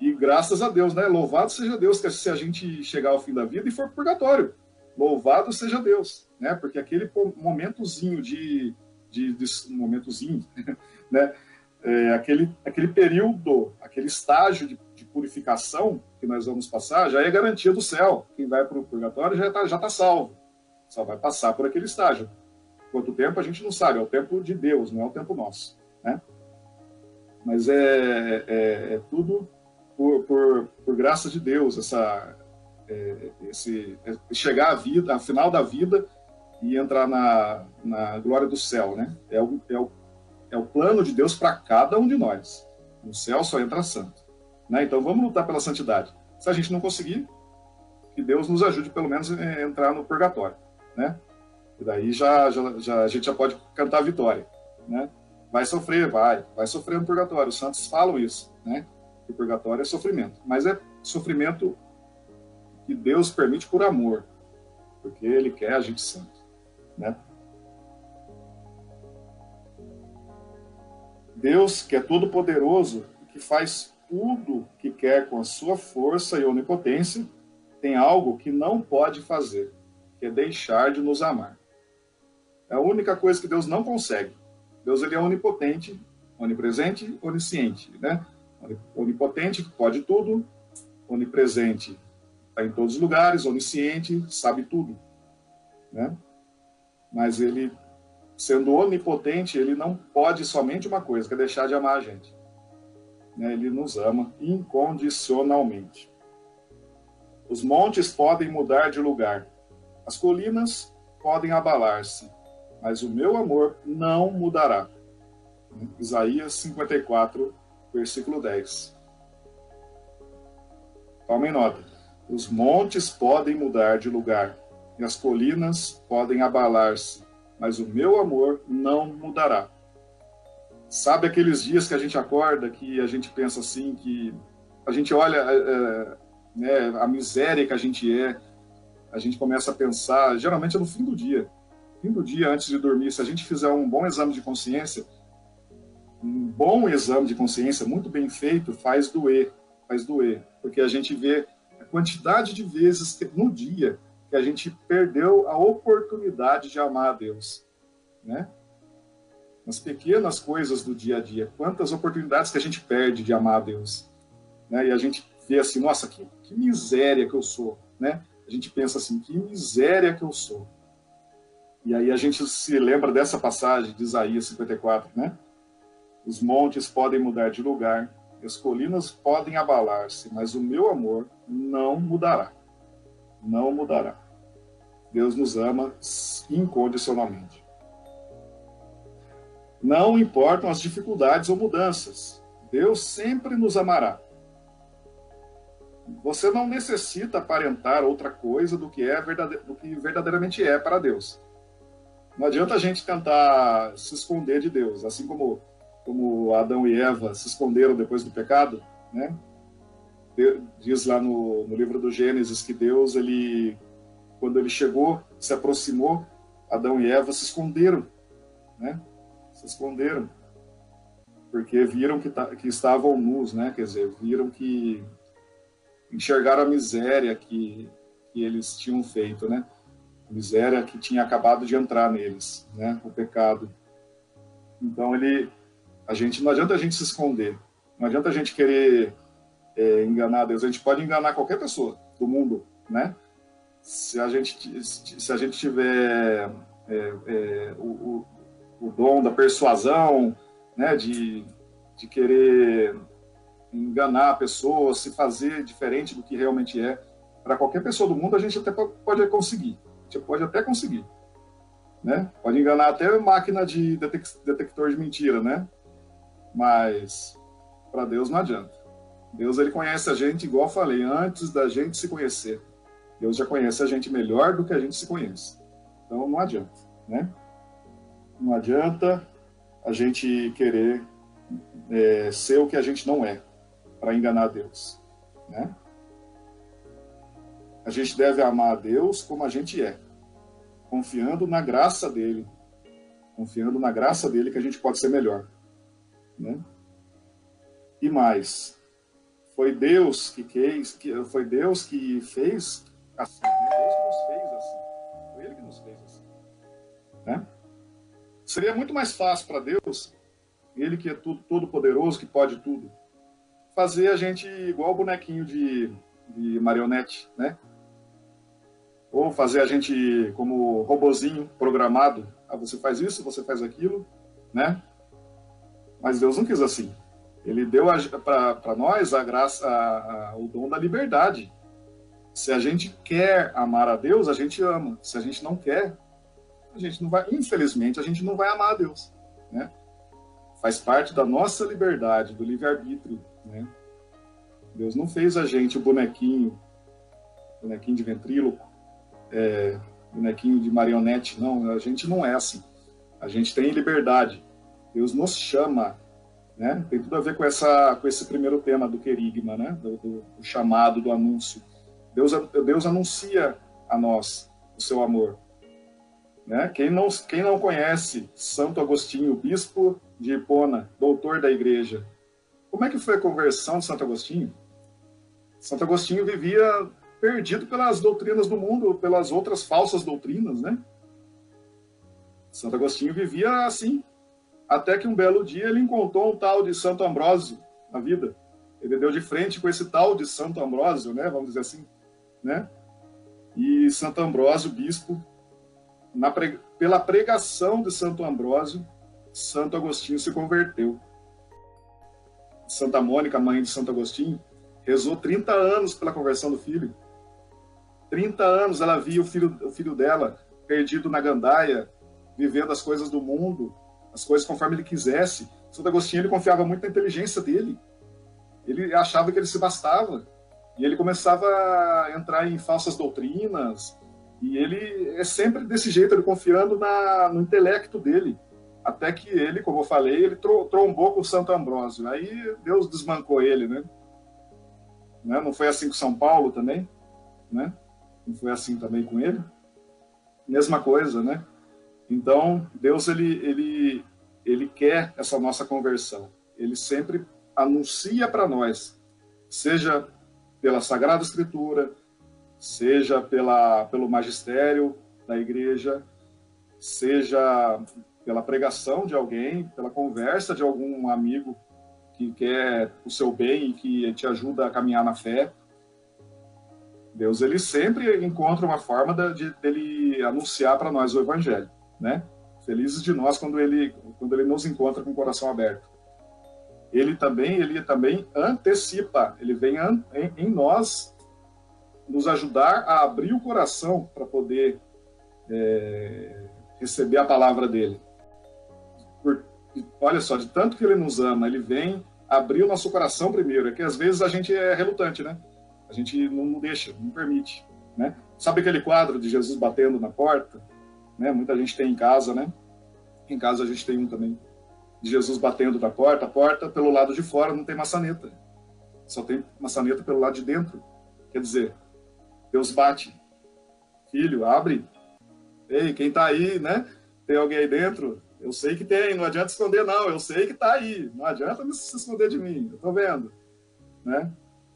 E graças a Deus, né? Louvado seja Deus que se a gente chegar ao fim da vida e for pro purgatório. Louvado seja Deus, né? Porque aquele momentozinho momentozinho, né? Aquele período, aquele estágio de purificação que nós vamos passar, já é garantia do céu. Quem vai para o purgatório já tá salvo. Só vai passar por aquele estágio. Quanto tempo a gente não sabe, é o tempo de Deus, não é o tempo nosso, né? Mas é tudo por graça de Deus, chegar à vida, ao final da vida e entrar na glória do céu, né? É o plano de Deus para cada um de nós. No céu só entra santo, né? Então vamos lutar pela santidade. Se a gente não conseguir, que Deus nos ajude pelo menos a entrar no purgatório, né? E daí a gente já pode cantar a vitória, né? Vai sofrer no purgatório. Os santos falam isso, né? Que o purgatório é sofrimento, mas é sofrimento que Deus permite por amor, porque Ele quer a gente santo, né? Deus, que é todo-poderoso, que faz tudo que quer com a sua força e onipotência, tem algo que não pode fazer, que é deixar de nos amar. É a única coisa que Deus não consegue. Deus, ele é onipotente, onipresente, onisciente, né? Onipotente, que pode tudo. Onipresente, está em todos os lugares. Onisciente, sabe tudo, né? Mas ele, sendo onipotente, ele não pode somente uma coisa, que é deixar de amar a gente, né? Ele nos ama incondicionalmente. Os montes podem mudar de lugar. As colinas podem abalar-se, mas o meu amor não mudará. Isaías 54, versículo 10. Tomem nota. Os montes podem mudar de lugar, e as colinas podem abalar-se, mas o meu amor não mudará. Sabe aqueles dias que a gente acorda, que a gente pensa assim, que a gente olha né, a miséria que a gente começa a pensar, geralmente é no fim do dia, antes de dormir. Se a gente fizer um bom exame de consciência, muito bem feito, faz doer, porque a gente vê a quantidade de vezes no dia que a gente perdeu a oportunidade de amar a Deus, né? Nas pequenas coisas do dia a dia, quantas oportunidades que a gente perde de amar a Deus, né? E a gente vê assim, nossa, que miséria que eu sou, né? A gente pensa assim, que miséria que eu sou. E aí a gente se lembra dessa passagem de Isaías 54, né? Os montes podem mudar de lugar, as colinas podem abalar-se, mas o meu amor não mudará. Não mudará. Deus nos ama incondicionalmente. Não importam as dificuldades ou mudanças, Deus sempre nos amará. Você não necessita aparentar outra coisa do que verdadeiramente é para Deus. Não adianta a gente tentar se esconder de Deus, assim como Adão e Eva se esconderam depois do pecado, né? Diz lá no livro do Gênesis que Deus, quando ele chegou, se aproximou, Adão e Eva se esconderam, né? Se esconderam, porque viram que estavam nus, né? Quer dizer, viram que enxergaram a miséria que eles tinham feito, né? A miséria que tinha acabado de entrar neles, né? O pecado. Então não adianta a gente se esconder, não adianta a gente querer enganar Deus. A gente pode enganar qualquer pessoa do mundo, né? Se a gente tiver o dom da persuasão, né? De querer enganar a pessoa, se fazer diferente do que realmente é. Para qualquer pessoa do mundo, a gente até pode conseguir. A gente pode até conseguir. Né? Pode enganar até máquina de detector de mentira, né? Mas para Deus não adianta. Deus, ele conhece a gente, igual eu falei, antes da gente se conhecer. Deus já conhece a gente melhor do que a gente se conhece. Então não adianta, né? Não adianta a gente querer ser o que a gente não é, para enganar Deus, né? A gente deve amar a Deus como a gente é, confiando na graça dele, que a gente pode ser melhor, né? E mais, foi Deus que fez assim, né? Deus que nos fez assim, foi Ele que nos fez assim, né? Seria muito mais fácil para Deus, Ele que é todo poderoso, que pode tudo, fazer a gente igual bonequinho de marionete, né? Ou fazer a gente como robozinho programado. Ah, você faz isso, você faz aquilo, né? Mas Deus não quis assim. Ele deu para nós a graça, o dom da liberdade. Se a gente quer amar a Deus, a gente ama. Se a gente não quer, a gente não vai. Infelizmente, a gente não vai amar a Deus, né? Faz parte da nossa liberdade, do livre-arbítrio, né? Deus não fez a gente o bonequinho de ventríloco, bonequinho de marionete, não. A gente não é assim. A gente tem liberdade. Deus nos chama, né? Tem tudo a ver com esse primeiro tema do querigma, né? Do chamado, do anúncio. Deus anuncia a nós o seu amor, né? Quem não conhece Santo Agostinho, bispo de Hipona, doutor da igreja, como é que foi a conversão de Santo Agostinho? Santo Agostinho vivia perdido pelas doutrinas do mundo, pelas outras falsas doutrinas, né? Santo Agostinho vivia assim, até que um belo dia ele encontrou um tal de Santo Ambrósio na vida. Ele deu de frente com esse tal de Santo Ambrósio, né? Vamos dizer assim, né? E Santo Ambrósio, bispo, pela pregação de Santo Ambrósio, Santo Agostinho se converteu. Santa Mônica, mãe de Santo Agostinho, rezou 30 anos pela conversão do filho. 30 anos ela via o filho dela perdido na gandaia, vivendo as coisas do mundo, as coisas conforme ele quisesse. Santo Agostinho, ele confiava muito na inteligência dele. Ele achava que ele se bastava. E ele começava a entrar em falsas doutrinas. E ele é sempre desse jeito, ele confiando no intelecto dele. Até que ele, como eu falei, ele trombou com o Santo Ambrósio. Aí Deus desmancou ele, né? Não foi assim com São Paulo também, né? Não foi assim também com ele? Mesma coisa, né? Então, Deus, ele quer essa nossa conversão. Ele sempre anuncia para nós, seja pela Sagrada Escritura, seja pelo magistério da igreja, seja pela pregação de alguém, pela conversa de algum amigo que quer o seu bem e que te ajuda a caminhar na fé. Deus, ele sempre encontra uma forma dele anunciar para nós o Evangelho, né? Felizes de nós quando ele nos encontra com o coração aberto. Ele também antecipa, ele vem em nós nos ajudar a abrir o coração para poder receber a palavra dele. Olha só, de tanto que ele nos ama, ele vem abrir o nosso coração primeiro. É que às vezes a gente é relutante, né? A gente não deixa, não permite, né? Sabe aquele quadro de Jesus batendo na porta? Né? Muita gente tem em casa, né? Em casa a gente tem um também. De Jesus batendo na porta. A porta pelo lado de fora não tem maçaneta. Só tem maçaneta pelo lado de dentro. Quer dizer, Deus bate. Filho, abre. Ei, quem tá aí, né? Tem alguém aí dentro? Eu sei que tem, não adianta esconder não. Eu sei que tá aí. Não adianta se esconder de mim. Eu tô vendo, né?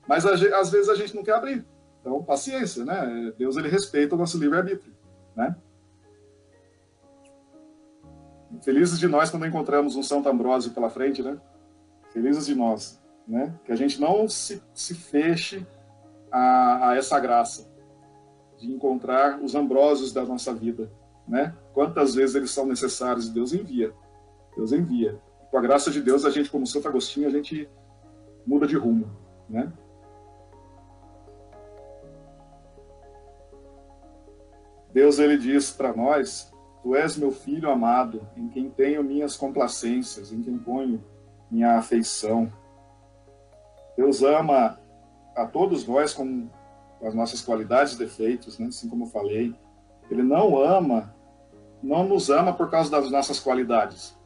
Mas às vezes a gente não quer abrir. Então, paciência, né? Deus, ele respeita o nosso livre-arbítrio, né? Felizes de nós quando encontramos um Santo Ambrósio pela frente, né? Felizes de nós, né? Que a gente não se feche a essa graça de encontrar os Ambrósios da nossa vida, né? Quantas vezes eles são necessários, Deus envia. Deus envia. Com a graça de Deus, a gente, como Santo Agostinho, a gente muda de rumo, né? Deus, ele diz para nós: tu és meu filho amado, em quem tenho minhas complacências, em quem ponho minha afeição. Deus ama a todos nós com as nossas qualidades e defeitos, né? Assim como eu falei. Ele não nos ama por causa das nossas qualidades.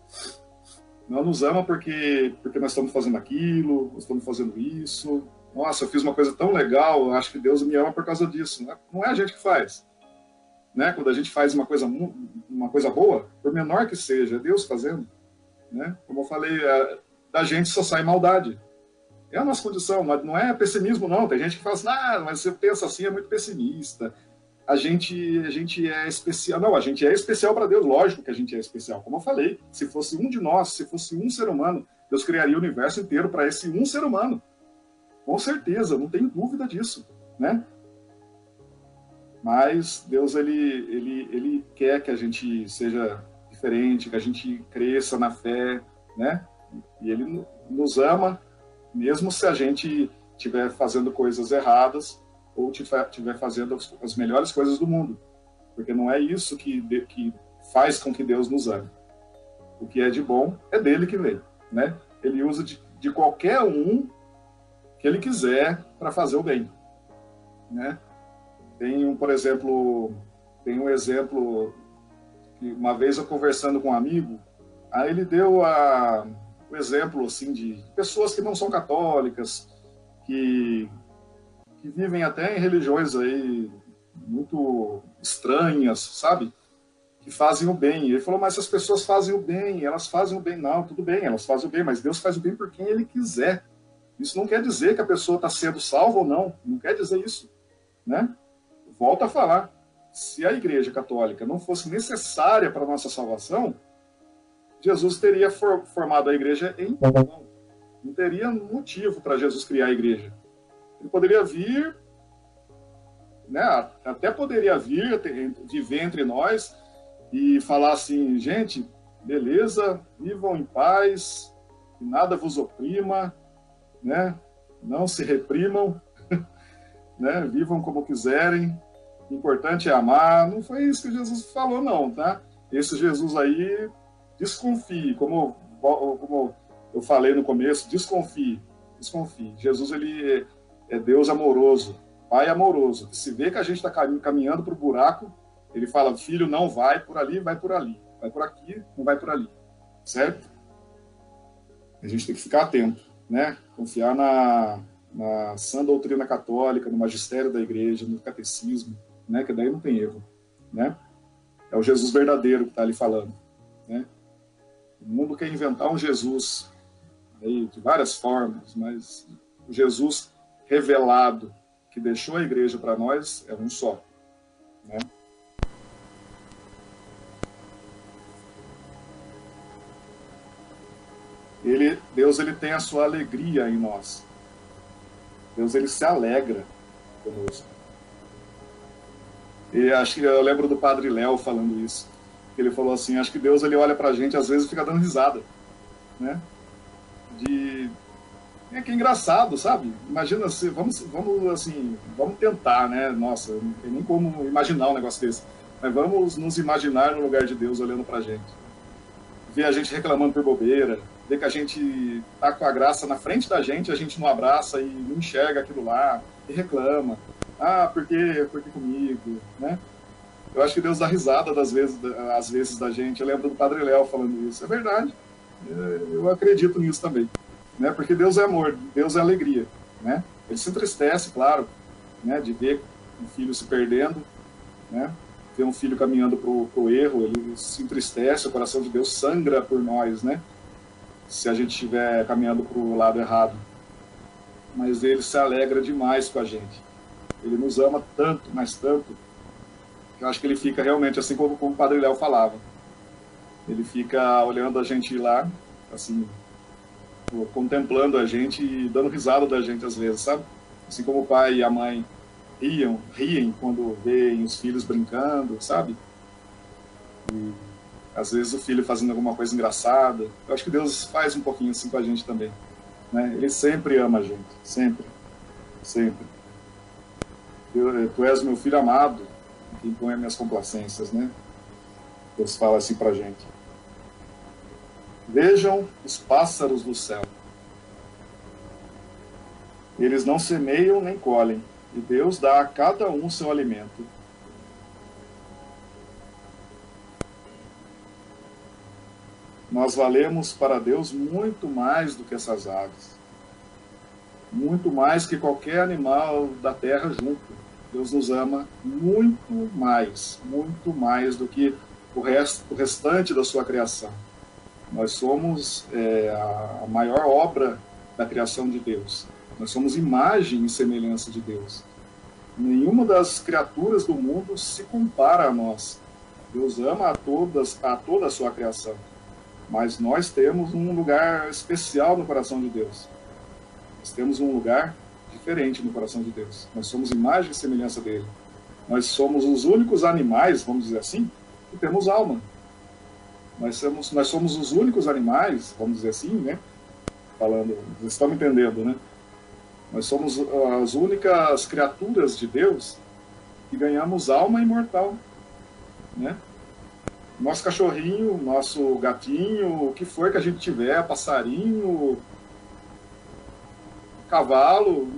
Não nos ama porque nós estamos fazendo aquilo, nós estamos fazendo isso. Nossa, eu fiz uma coisa tão legal, acho que Deus me ama por causa disso. Não é a gente que faz. Né? Quando a gente faz uma coisa boa, por menor que seja, é Deus fazendo. Né? Como eu falei, da gente só sai maldade. É a nossa condição, não é pessimismo, não. Tem gente que fala assim, mas você pensa assim, é muito pessimista. A gente é especial. Não, a gente é especial para Deus, lógico que a gente é especial. Como eu falei, se fosse um de nós, se fosse um ser humano, Deus criaria o universo inteiro para esse um ser humano. Com certeza, não tenho dúvida disso, né? Mas Deus, ele quer que a gente seja diferente, que a gente cresça na fé, né? E ele nos ama, mesmo se a gente estiver fazendo coisas erradas ou estiver fazendo as melhores coisas do mundo. Porque não é isso que faz com que Deus nos ame. O que é de bom é dele que vem, né? Ele usa de qualquer um que ele quiser para fazer o bem, né? Tem um exemplo que uma vez eu conversando com um amigo, aí ele deu o exemplo assim de pessoas que não são católicas, que vivem até em religiões aí muito estranhas, sabe? Que fazem o bem. E ele falou, mas essas pessoas fazem o bem, elas fazem o bem. Não, tudo bem, elas fazem o bem, mas Deus faz o bem por quem ele quiser. Isso não quer dizer que a pessoa está sendo salva ou não quer dizer isso, né? Volto a falar, se a Igreja Católica não fosse necessária para a nossa salvação, Jesus teria formado a igreja em vão. Não teria motivo para Jesus criar a igreja. Ele poderia vir, né, até poderia vir, viver entre nós e falar assim, gente, beleza, vivam em paz, que nada vos oprima, né, não se reprimam, né, vivam como quiserem, o importante é amar. Não foi isso que Jesus falou, não, tá? Esse Jesus aí, desconfie, como eu falei no começo, desconfie. Jesus, ele é Deus amoroso, Pai amoroso. Se vê que a gente está caminhando para o buraco, ele fala, filho, não vai por ali, vai por ali. Vai por aqui, não vai por ali. Certo? A gente tem que ficar atento, né? Confiar na sã doutrina católica, no magistério da igreja, no catecismo, né? Que daí não tem erro, né? É o Jesus verdadeiro que está ali falando, né? O mundo quer inventar um Jesus aí, de várias formas, mas o Jesus revelado que deixou a igreja para nós é um só, né? Deus, ele tem a sua alegria em nós. Deus, ele se alegra conosco. E acho que eu lembro do Padre Léo falando isso. Ele falou assim, acho que Deus, ele olha pra gente, às vezes fica dando risada, né? É que é engraçado, sabe? Imagina, assim, vamos tentar, né? Nossa, não tem nem como imaginar um negócio desse. Mas vamos nos imaginar no lugar de Deus olhando pra gente. Ver a gente reclamando por bobeira, ver que a gente tá com a graça na frente da gente, a gente não abraça e não enxerga aquilo lá, e reclama. Por que comigo, né? Eu acho que Deus dá risada às vezes da gente. Eu lembro do Padre Léo falando isso. É verdade. Eu acredito nisso também, né? Porque Deus é amor, Deus é alegria, né? Ele se entristece, claro, né? De ver um filho se perdendo, né? Ver um filho caminhando pro erro, ele se entristece, o coração de Deus sangra por nós, né? Se a gente estiver caminhando pro lado errado. Mas ele se alegra demais com a gente. Ele nos ama tanto, mas tanto, que eu acho que ele fica realmente assim como o Padre Léo falava. Ele fica olhando a gente lá, assim, contemplando a gente e dando risada da gente às vezes, sabe? Assim como o pai e a mãe riem quando veem os filhos brincando, sabe? E às vezes o filho fazendo alguma coisa engraçada. Eu acho que Deus faz um pouquinho assim com a gente também, né? Ele sempre ama a gente, sempre, sempre. Tu és meu filho amado, que impõe as minhas complacências, né? Deus fala assim pra gente. Vejam os pássaros do céu. Eles não semeiam nem colhem, e Deus dá a cada um seu alimento. Nós valemos para Deus muito mais do que essas aves. Muito mais que qualquer animal da terra junto. Deus nos ama muito mais do que o restante da sua criação. Nós somos a maior obra da criação de Deus. Nós somos imagem e semelhança de Deus. Nenhuma das criaturas do mundo se compara a nós. Deus ama a toda a sua criação. Mas nós temos um lugar especial no coração de Deus. Nós temos um lugar diferente no coração de Deus. Nós somos imagem e semelhança dele. Nós somos os únicos animais, vamos dizer assim, que temos alma. Nós somos os únicos animais, vamos dizer assim, né? Falando, vocês estão me entendendo, né? Nós somos as únicas criaturas de Deus que ganhamos alma imortal, né? Nosso cachorrinho, nosso gatinho, o que for que a gente tiver, passarinho, cavalo,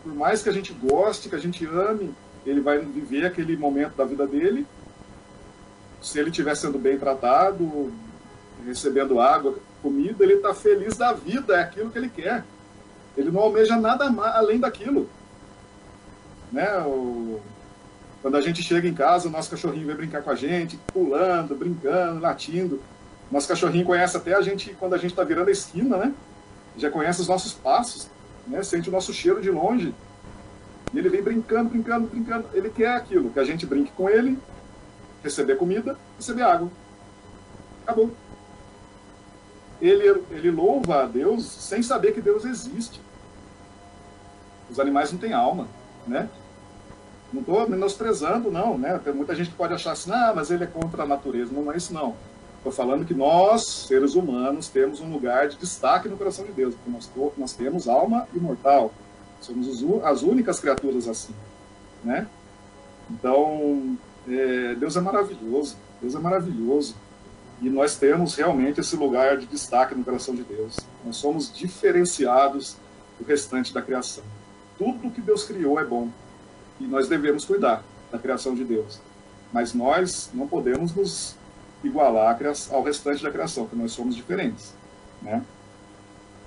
por mais que a gente goste, que a gente ame, ele vai viver aquele momento da vida dele. Se ele estiver sendo bem tratado, recebendo água, comida, ele está feliz da vida, é aquilo que ele quer. Ele não almeja nada além daquilo. Né? Quando a gente chega em casa, o nosso cachorrinho vem brincar com a gente, pulando, brincando, latindo. Nosso cachorrinho conhece até a gente quando a gente está virando a esquina, né? Já conhece os nossos passos, né? Sente o nosso cheiro de longe. E ele vem brincando. Ele quer aquilo, que a gente brinque com ele, receber comida, receber água. Acabou. Ele louva a Deus sem saber que Deus existe. Os animais não têm alma, né? Não estou menosprezando, não, né? Tem muita gente que pode achar assim, mas ele é contra a natureza. Não é isso, não. Estou falando que nós, seres humanos, temos um lugar de destaque no coração de Deus, porque nós temos alma imortal. Somos as únicas criaturas assim, né? Então, Deus é maravilhoso. Deus é maravilhoso. E nós temos realmente esse lugar de destaque no coração de Deus. Nós somos diferenciados do restante da criação. Tudo que Deus criou é bom. E nós devemos cuidar da criação de Deus. Mas nós não podemos nos igualar ao restante da criação, porque nós somos diferentes, né?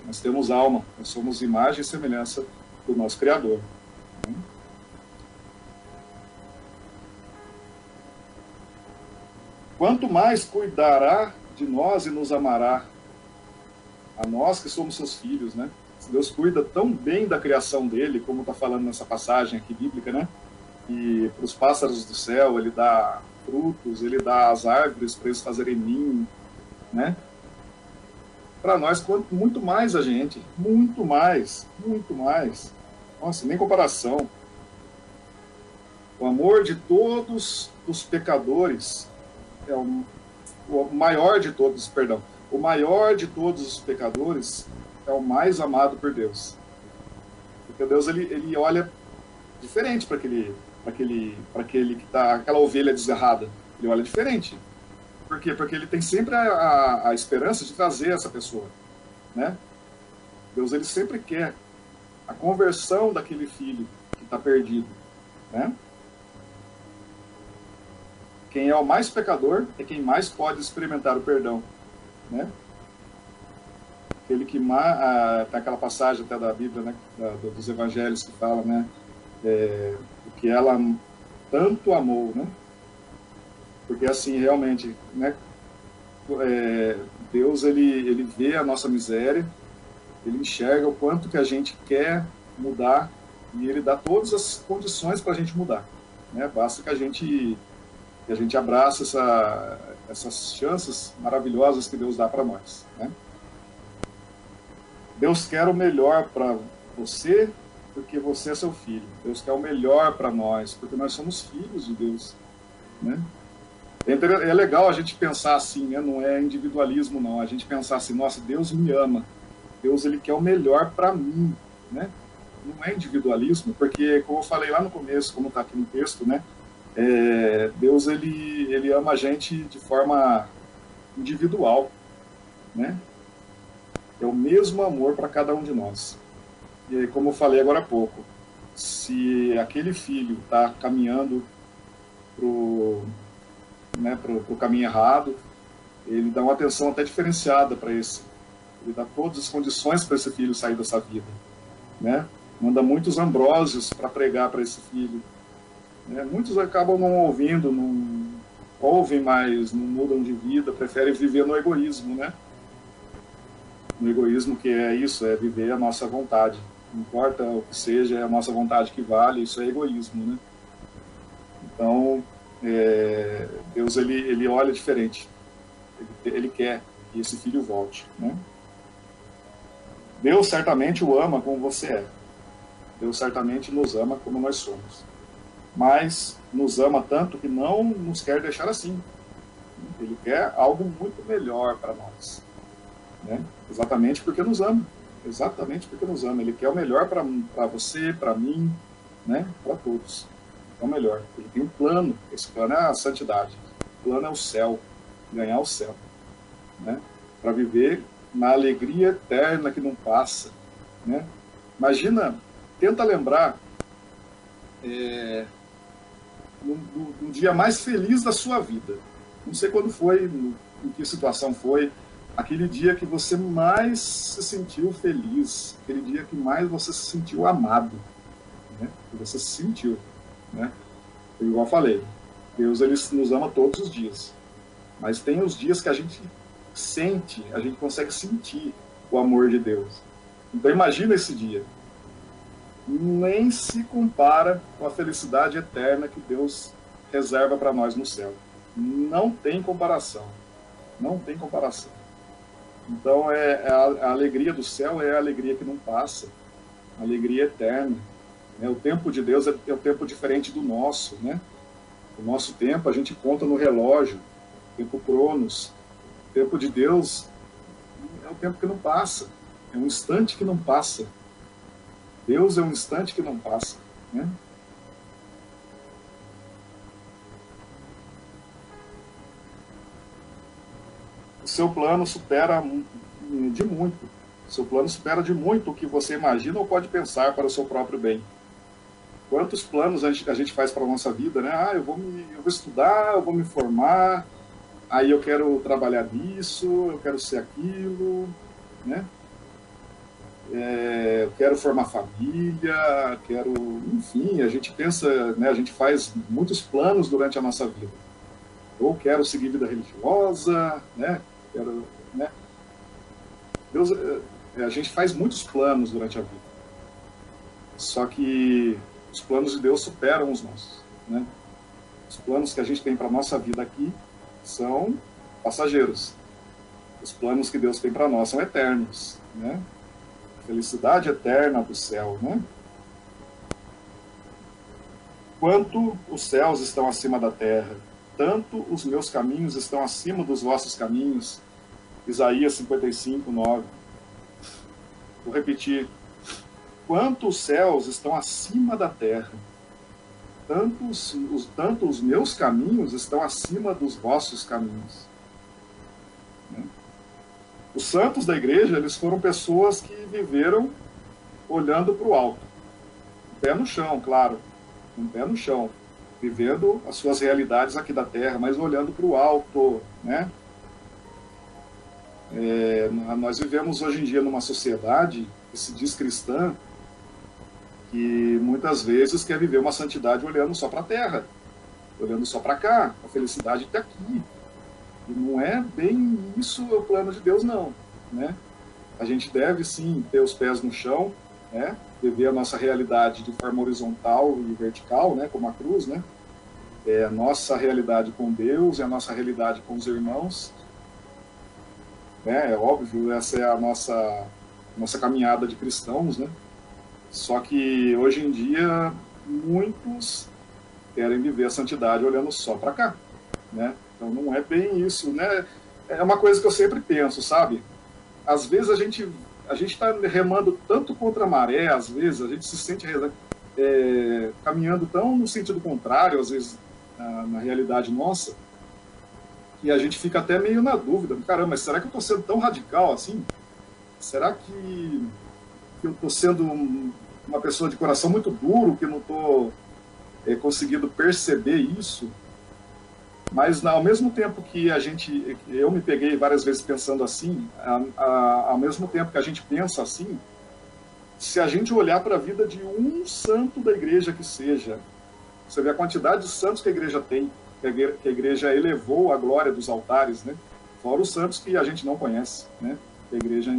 Nós temos alma, nós somos imagem e semelhança do nosso Criador. Né? Quanto mais cuidará de nós e nos amará, a nós que somos seus filhos, né? Deus cuida tão bem da criação dele, como está falando nessa passagem aqui bíblica, né? E para os pássaros do céu ele dá frutos, ele dá as árvores para eles fazerem ninho, né? Para nós, muito mais a gente, muito mais. Nossa, nem comparação. O amor de todos os pecadores é o maior de todos, perdão. O maior de todos os pecadores é o mais amado por Deus. Porque Deus ele olha diferente para aquele que está, aquela ovelha desgarrada. Ele olha diferente. Por quê? Porque ele tem sempre a esperança de trazer essa pessoa, né? Deus ele sempre quer a conversão daquele filho que está perdido, né? Quem é o mais pecador é quem mais pode experimentar o perdão, né? Aquele que tem aquela passagem até da Bíblia, né, dos Evangelhos que fala, né, que ela tanto amou, né? Porque assim realmente, né, Deus ele vê a nossa miséria, ele enxerga o quanto que a gente quer mudar e ele dá todas as condições para a gente mudar, né? Basta que a gente abrace essas chances maravilhosas que Deus dá para nós, né? Deus quer o melhor para você, porque você é seu filho. Deus quer o melhor para nós, porque nós somos filhos de Deus, né? É legal a gente pensar assim, né? Não é individualismo, não. A gente pensar assim, nossa, Deus me ama. Deus, ele quer o melhor para mim, né? Não é individualismo, porque, como eu falei lá no começo, como está aqui no texto, né? Deus, ele ama a gente de forma individual, né? É o mesmo amor para cada um de nós. E como eu falei agora há pouco, se aquele filho está caminhando pro caminho errado, ele dá uma atenção até diferenciada para esse. Ele dá todas as condições para esse filho sair dessa vida, né? Manda muitos Ambrósios para pregar para esse filho, né? Muitos acabam não ouvindo, não ouvem mais, não mudam de vida, preferem viver no egoísmo, né? No egoísmo, que é isso, é viver a nossa vontade. Não importa o que seja, é a nossa vontade que vale, isso é egoísmo, né? Então, Deus, ele olha diferente. Ele quer que esse filho volte, né? Deus certamente o ama como você é. Deus certamente nos ama como nós somos. Mas nos ama tanto que não nos quer deixar assim. Ele quer algo muito melhor para nós, né? Exatamente porque nos ama. Exatamente porque nos ama. Ele quer o melhor para você, para mim, né? Para todos. É o melhor. Ele tem um plano. Esse plano é a santidade. O plano é o céu. Ganhar o céu, né? Para viver na alegria eterna que não passa, né? Imagina, tenta lembrar no dia mais feliz da sua vida. Não sei quando foi, em que situação foi, aquele dia que você mais se sentiu feliz, aquele dia que mais você se sentiu amado, né? Que você se sentiu, né? Igual eu falei, Deus, ele nos ama todos os dias, mas tem os dias que a gente sente, a gente consegue sentir o amor de Deus. Então imagina esse dia. Nem se compara com a felicidade eterna que Deus reserva para nós no céu. Não tem comparação. Não tem comparação. Então a alegria do céu é a alegria que não passa, a alegria eterna. O tempo de Deus é um tempo diferente do nosso, né? O nosso tempo a gente conta no relógio, tempo Cronos. O tempo de Deus é o tempo que não passa, é um instante que não passa. Deus é um instante que não passa, né? O seu plano supera de muito. O seu plano supera de muito o que você imagina ou pode pensar para o seu próprio bem. Quantos planos a gente faz para a nossa vida, né? Eu vou estudar, eu vou me formar, aí eu quero trabalhar nisso, eu quero ser aquilo, né? Eu quero formar família, enfim, a gente pensa, né? A gente faz muitos planos durante a nossa vida. Ou quero seguir vida religiosa, né? Né? Deus, a gente faz muitos planos durante a vida. Só que os planos de Deus superam os nossos, né? Os planos que a gente tem para a nossa vida aqui são passageiros. Os planos que Deus tem para nós são eternos, né? A felicidade eterna do céu, né? Quanto os céus estão acima da terra, tanto os meus caminhos estão acima dos vossos caminhos. Isaías 55, 9. Vou repetir. Quanto os céus estão acima da terra, tanto os meus caminhos estão acima dos vossos caminhos. Os santos da igreja, eles foram pessoas que viveram olhando para o alto. Um pé no chão, claro. Um pé no chão. Vivendo as suas realidades aqui da terra, mas olhando para o alto, né? Nós vivemos hoje em dia numa sociedade que se diz cristã, que muitas vezes quer viver uma santidade olhando só para a terra, olhando só para cá. A felicidade está aqui. E não é bem isso o plano de Deus, não, né? A gente deve, sim, ter os pés no chão, né? Viver a nossa realidade de forma horizontal e vertical, né? Como a cruz, né? É a nossa realidade com Deus, é a nossa realidade com os irmãos. É óbvio, essa é a nossa caminhada de cristãos, né? Só que hoje em dia muitos querem viver a santidade olhando só para cá, né? Então não é bem isso, né? É uma coisa que eu sempre penso, sabe? Às vezes a a gente está remando tanto contra a maré, às vezes, a gente se sente caminhando tão no sentido contrário, às vezes, na realidade nossa, que a gente fica até meio na dúvida. Caramba, mas será que eu estou sendo tão radical assim? Será que eu estou sendo uma pessoa de coração muito duro, que não estou conseguindo perceber isso? Mas, ao mesmo tempo que eu me peguei várias vezes pensando assim, ao mesmo tempo que a gente pensa assim, se a gente olhar para a vida de um santo da igreja que seja, você vê a quantidade de santos que a igreja tem, que a igreja elevou a glória dos altares, né? Fora os santos que a gente não conhece, né? Que a igreja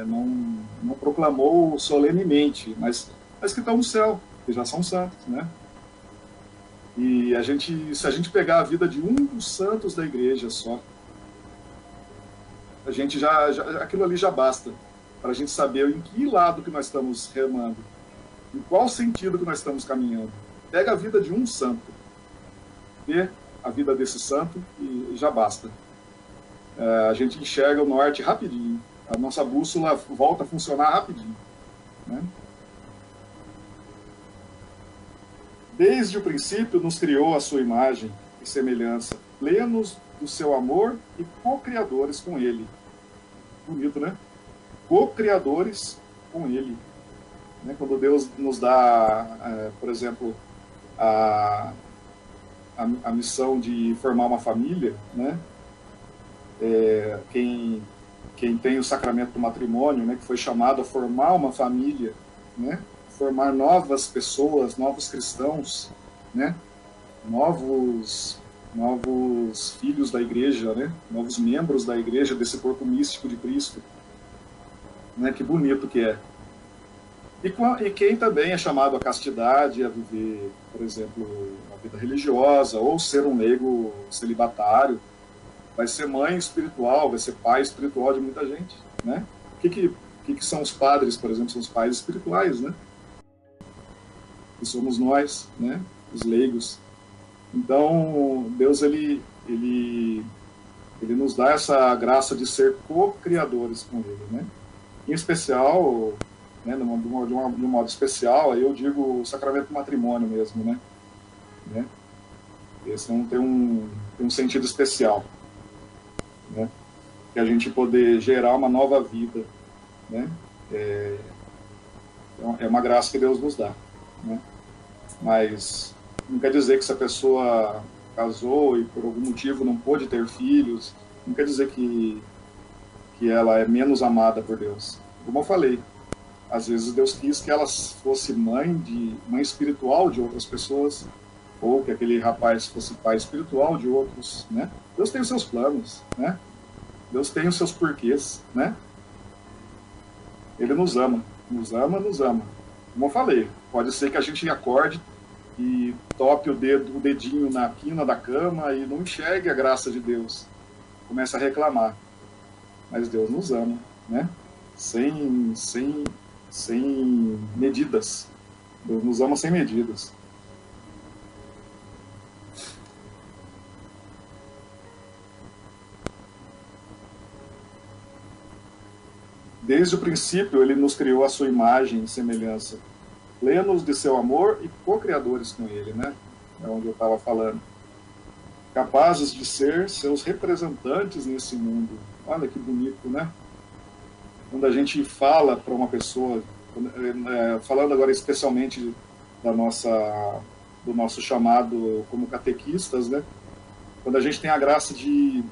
não proclamou solenemente, mas que estão no céu, que já são santos, né? E se a gente pegar a vida de um dos santos da igreja só, a gente aquilo ali já basta para a gente saber em que lado que nós estamos remando, em qual sentido que nós estamos caminhando. Pega a vida de um santo, vê a vida desse santo e já basta. A gente enxerga o norte rapidinho, a nossa bússola volta a funcionar rapidinho, né? Desde o princípio nos criou a sua imagem e semelhança, plenos do seu amor e co-criadores com ele. Bonito, né? Co-criadores com ele. Né? Quando Deus nos dá, por exemplo, a missão de formar uma família, né? Quem tem o sacramento do matrimônio, né? Que foi chamado a formar uma família, né? Formar novas pessoas, novos cristãos, né? Novos filhos da igreja, né? Novos membros da igreja, desse corpo místico de Cristo, né? Que bonito que é. E quem também é chamado à castidade, a viver, por exemplo, uma vida religiosa, ou ser um leigo celibatário, vai ser mãe espiritual, vai ser pai espiritual de muita gente, né? O que são os padres, por exemplo? São os pais espirituais, né? Que somos nós, né? Os leigos. Então, Deus, ele nos dá essa graça de ser co-criadores com ele, né? Em especial, né, de um modo especial, aí eu digo o sacramento do matrimônio mesmo, né? Esse tem um sentido especial, né? Que a gente poder gerar uma nova vida, né? É uma graça que Deus nos dá, né? Mas não quer dizer que se a pessoa casou e por algum motivo não pôde ter filhos, não quer dizer que ela é menos amada por Deus. Como eu falei, às vezes Deus quis que ela fosse mãe espiritual de outras pessoas, ou que aquele rapaz fosse pai espiritual de outros, né? Deus tem os seus planos, né? Deus tem os seus porquês, né? Ele nos ama, nos ama, nos ama. Como eu falei, pode ser que a gente acorde e tope o dedinho na quina da cama e não enxergue a graça de Deus. Começa a reclamar. Mas Deus nos ama, né? Sem medidas. Deus nos ama sem medidas. Desde o princípio, ele nos criou a sua imagem e semelhança, plenos de seu amor e co-criadores com ele, né? É onde eu estava falando. Capazes de ser seus representantes nesse mundo. Olha que bonito, né? Quando a gente fala para uma pessoa, falando agora especialmente do nosso chamado como catequistas, né? Quando a gente tem a graça de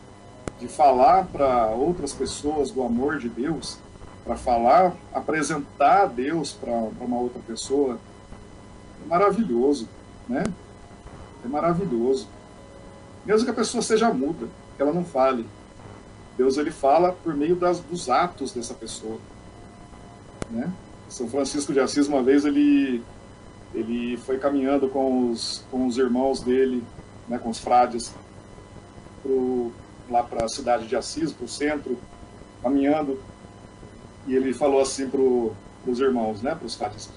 falar para outras pessoas do amor de Deus, para falar, apresentar Deus para uma outra pessoa, é maravilhoso, né? É maravilhoso. Mesmo que a pessoa seja muda, que ela não fale, Deus, ele fala por meio dos atos dessa pessoa, né? São Francisco de Assis, uma vez, ele foi caminhando com os irmãos dele, né, com os frades, lá para a cidade de Assis, para o centro, caminhando, e ele falou assim para os irmãos, né, para os frades,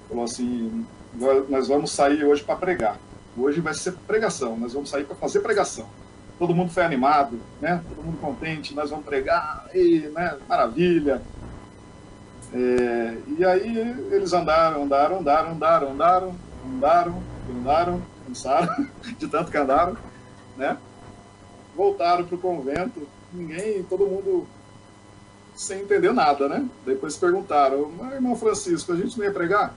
falou assim: nós vamos sair hoje para pregar, hoje vai ser pregação, nós vamos sair para fazer pregação. Todo mundo foi animado, né, todo mundo contente, nós vamos pregar, e, né, maravilha. E aí eles andaram, cansaram de tanto que andaram, né? Voltaram para o convento, todo mundo sem entender nada, né? Depois perguntaram, mas irmão Francisco, a gente não ia pregar?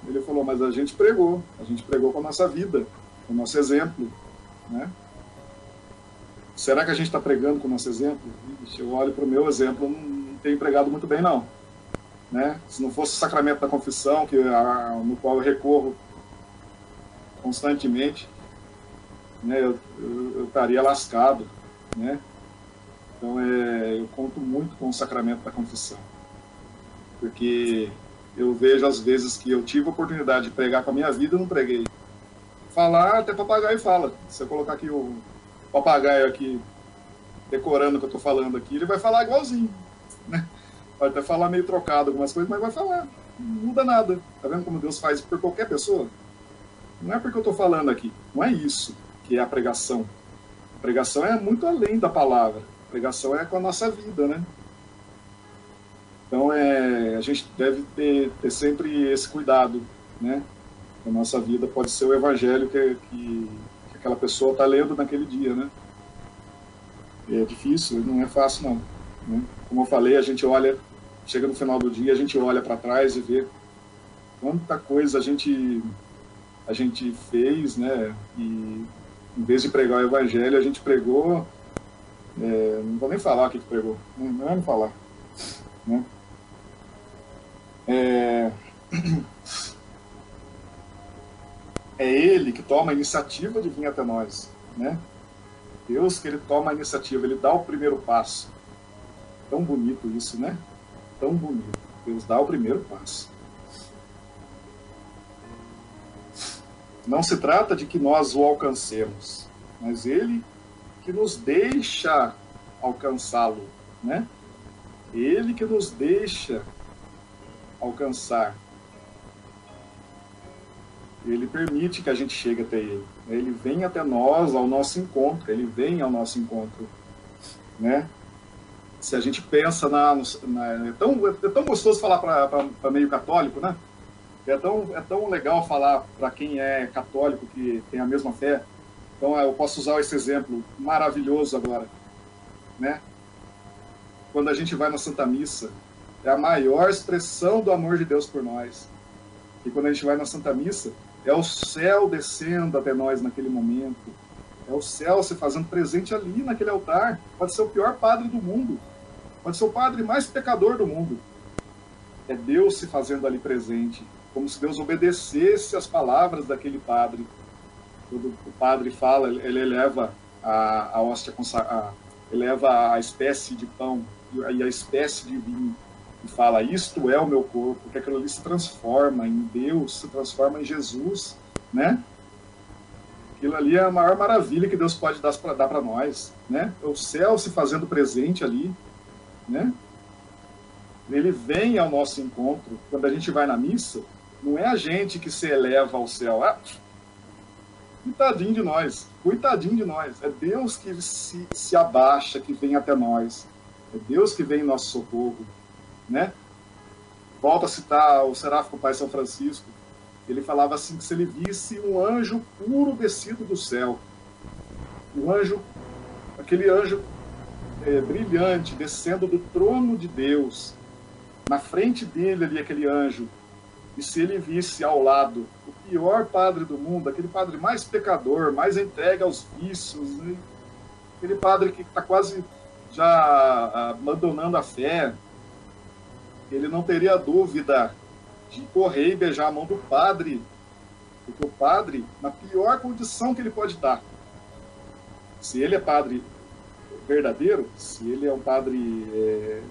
Ele falou, mas a gente pregou com a nossa vida, com o nosso exemplo, né? Será que a gente está pregando com o nosso exemplo? Ixi, eu olho para o meu exemplo, não tenho pregado muito bem, não. Né? Se não fosse o sacramento da confissão, no qual eu recorro constantemente, né, eu estaria lascado, né? Então eu conto muito com o sacramento da confissão, porque eu vejo às vezes que eu tive a oportunidade de pregar com a minha vida e não preguei. Falar, até papagaio fala. Se eu colocar aqui o papagaio aqui decorando o que eu estou falando aqui, ele vai falar igualzinho, né? Pode até falar meio trocado algumas coisas, mas vai falar. Não muda nada. Tá vendo como Deus faz por qualquer pessoa? Não é porque eu estou falando aqui. Não é isso que é a pregação. A pregação é muito além da palavra. A pregação é com a nossa vida, né? Então, a gente deve ter sempre esse cuidado, né? A nossa vida pode ser o evangelho que aquela pessoa está lendo naquele dia, né? É difícil, não é fácil, não. Né? Como eu falei, a gente olha... Chega no final do dia, a gente olha para trás e vê quanta coisa a gente fez, né? E em vez de pregar o evangelho, a gente pregou... não vou nem falar o que pregou, não é nem falar. Né? É Ele que toma a iniciativa de vir até nós. Né? Deus que Ele toma a iniciativa, Ele dá o primeiro passo. Tão bonito isso, né? Tão bonito. Deus dá o primeiro passo. Não se trata de que nós o alcancemos, mas Ele que nos deixa alcançá-lo, né? Ele que nos deixa alcançar. Ele permite que a gente chegue até Ele. Ele vem até nós, ao nosso encontro. Ele vem ao nosso encontro, né? Se a gente pensa é tão gostoso falar para meio católico, né? É tão legal falar para quem é católico, que tem a mesma fé. Então eu posso usar esse exemplo maravilhoso agora, né? Quando a gente vai na Santa Missa, é a maior expressão do amor de Deus por nós. E quando a gente vai na Santa Missa, é o céu descendo até nós naquele momento. É o céu se fazendo presente ali naquele altar. Pode ser o pior padre do mundo. Pode ser o padre mais pecador do mundo. É Deus se fazendo ali presente. Como se Deus obedecesse às palavras daquele padre. Quando o padre fala, ele eleva a hóstia, eleva a espécie de pão e a espécie de vinho. E fala, isto é o meu corpo. Que aquilo ali se transforma em Deus, se transforma em Jesus. Né? Aquilo ali é a maior maravilha que Deus pode dar para nós. Né? O céu se fazendo presente ali. Né? Ele vem ao nosso encontro. Quando a gente vai na missa, não é a gente que se eleva ao céu. Coitadinho de nós. É Deus que se abaixa, que vem até nós. É Deus que vem em nosso socorro. Né? Volto a citar o seráfico Pai São Francisco. Ele falava assim, que se ele visse um anjo puro descido do céu, aquele anjo brilhante, descendo do trono de Deus, na frente dele ali aquele anjo, e se ele visse ao lado o pior padre do mundo, aquele padre mais pecador, mais entregue aos vícios, né? Aquele padre que está quase já abandonando a fé, ele não teria dúvida de correr e beijar a mão do padre, porque o padre, na pior condição que ele pode estar, se ele é padre verdadeiro, se ele é um padre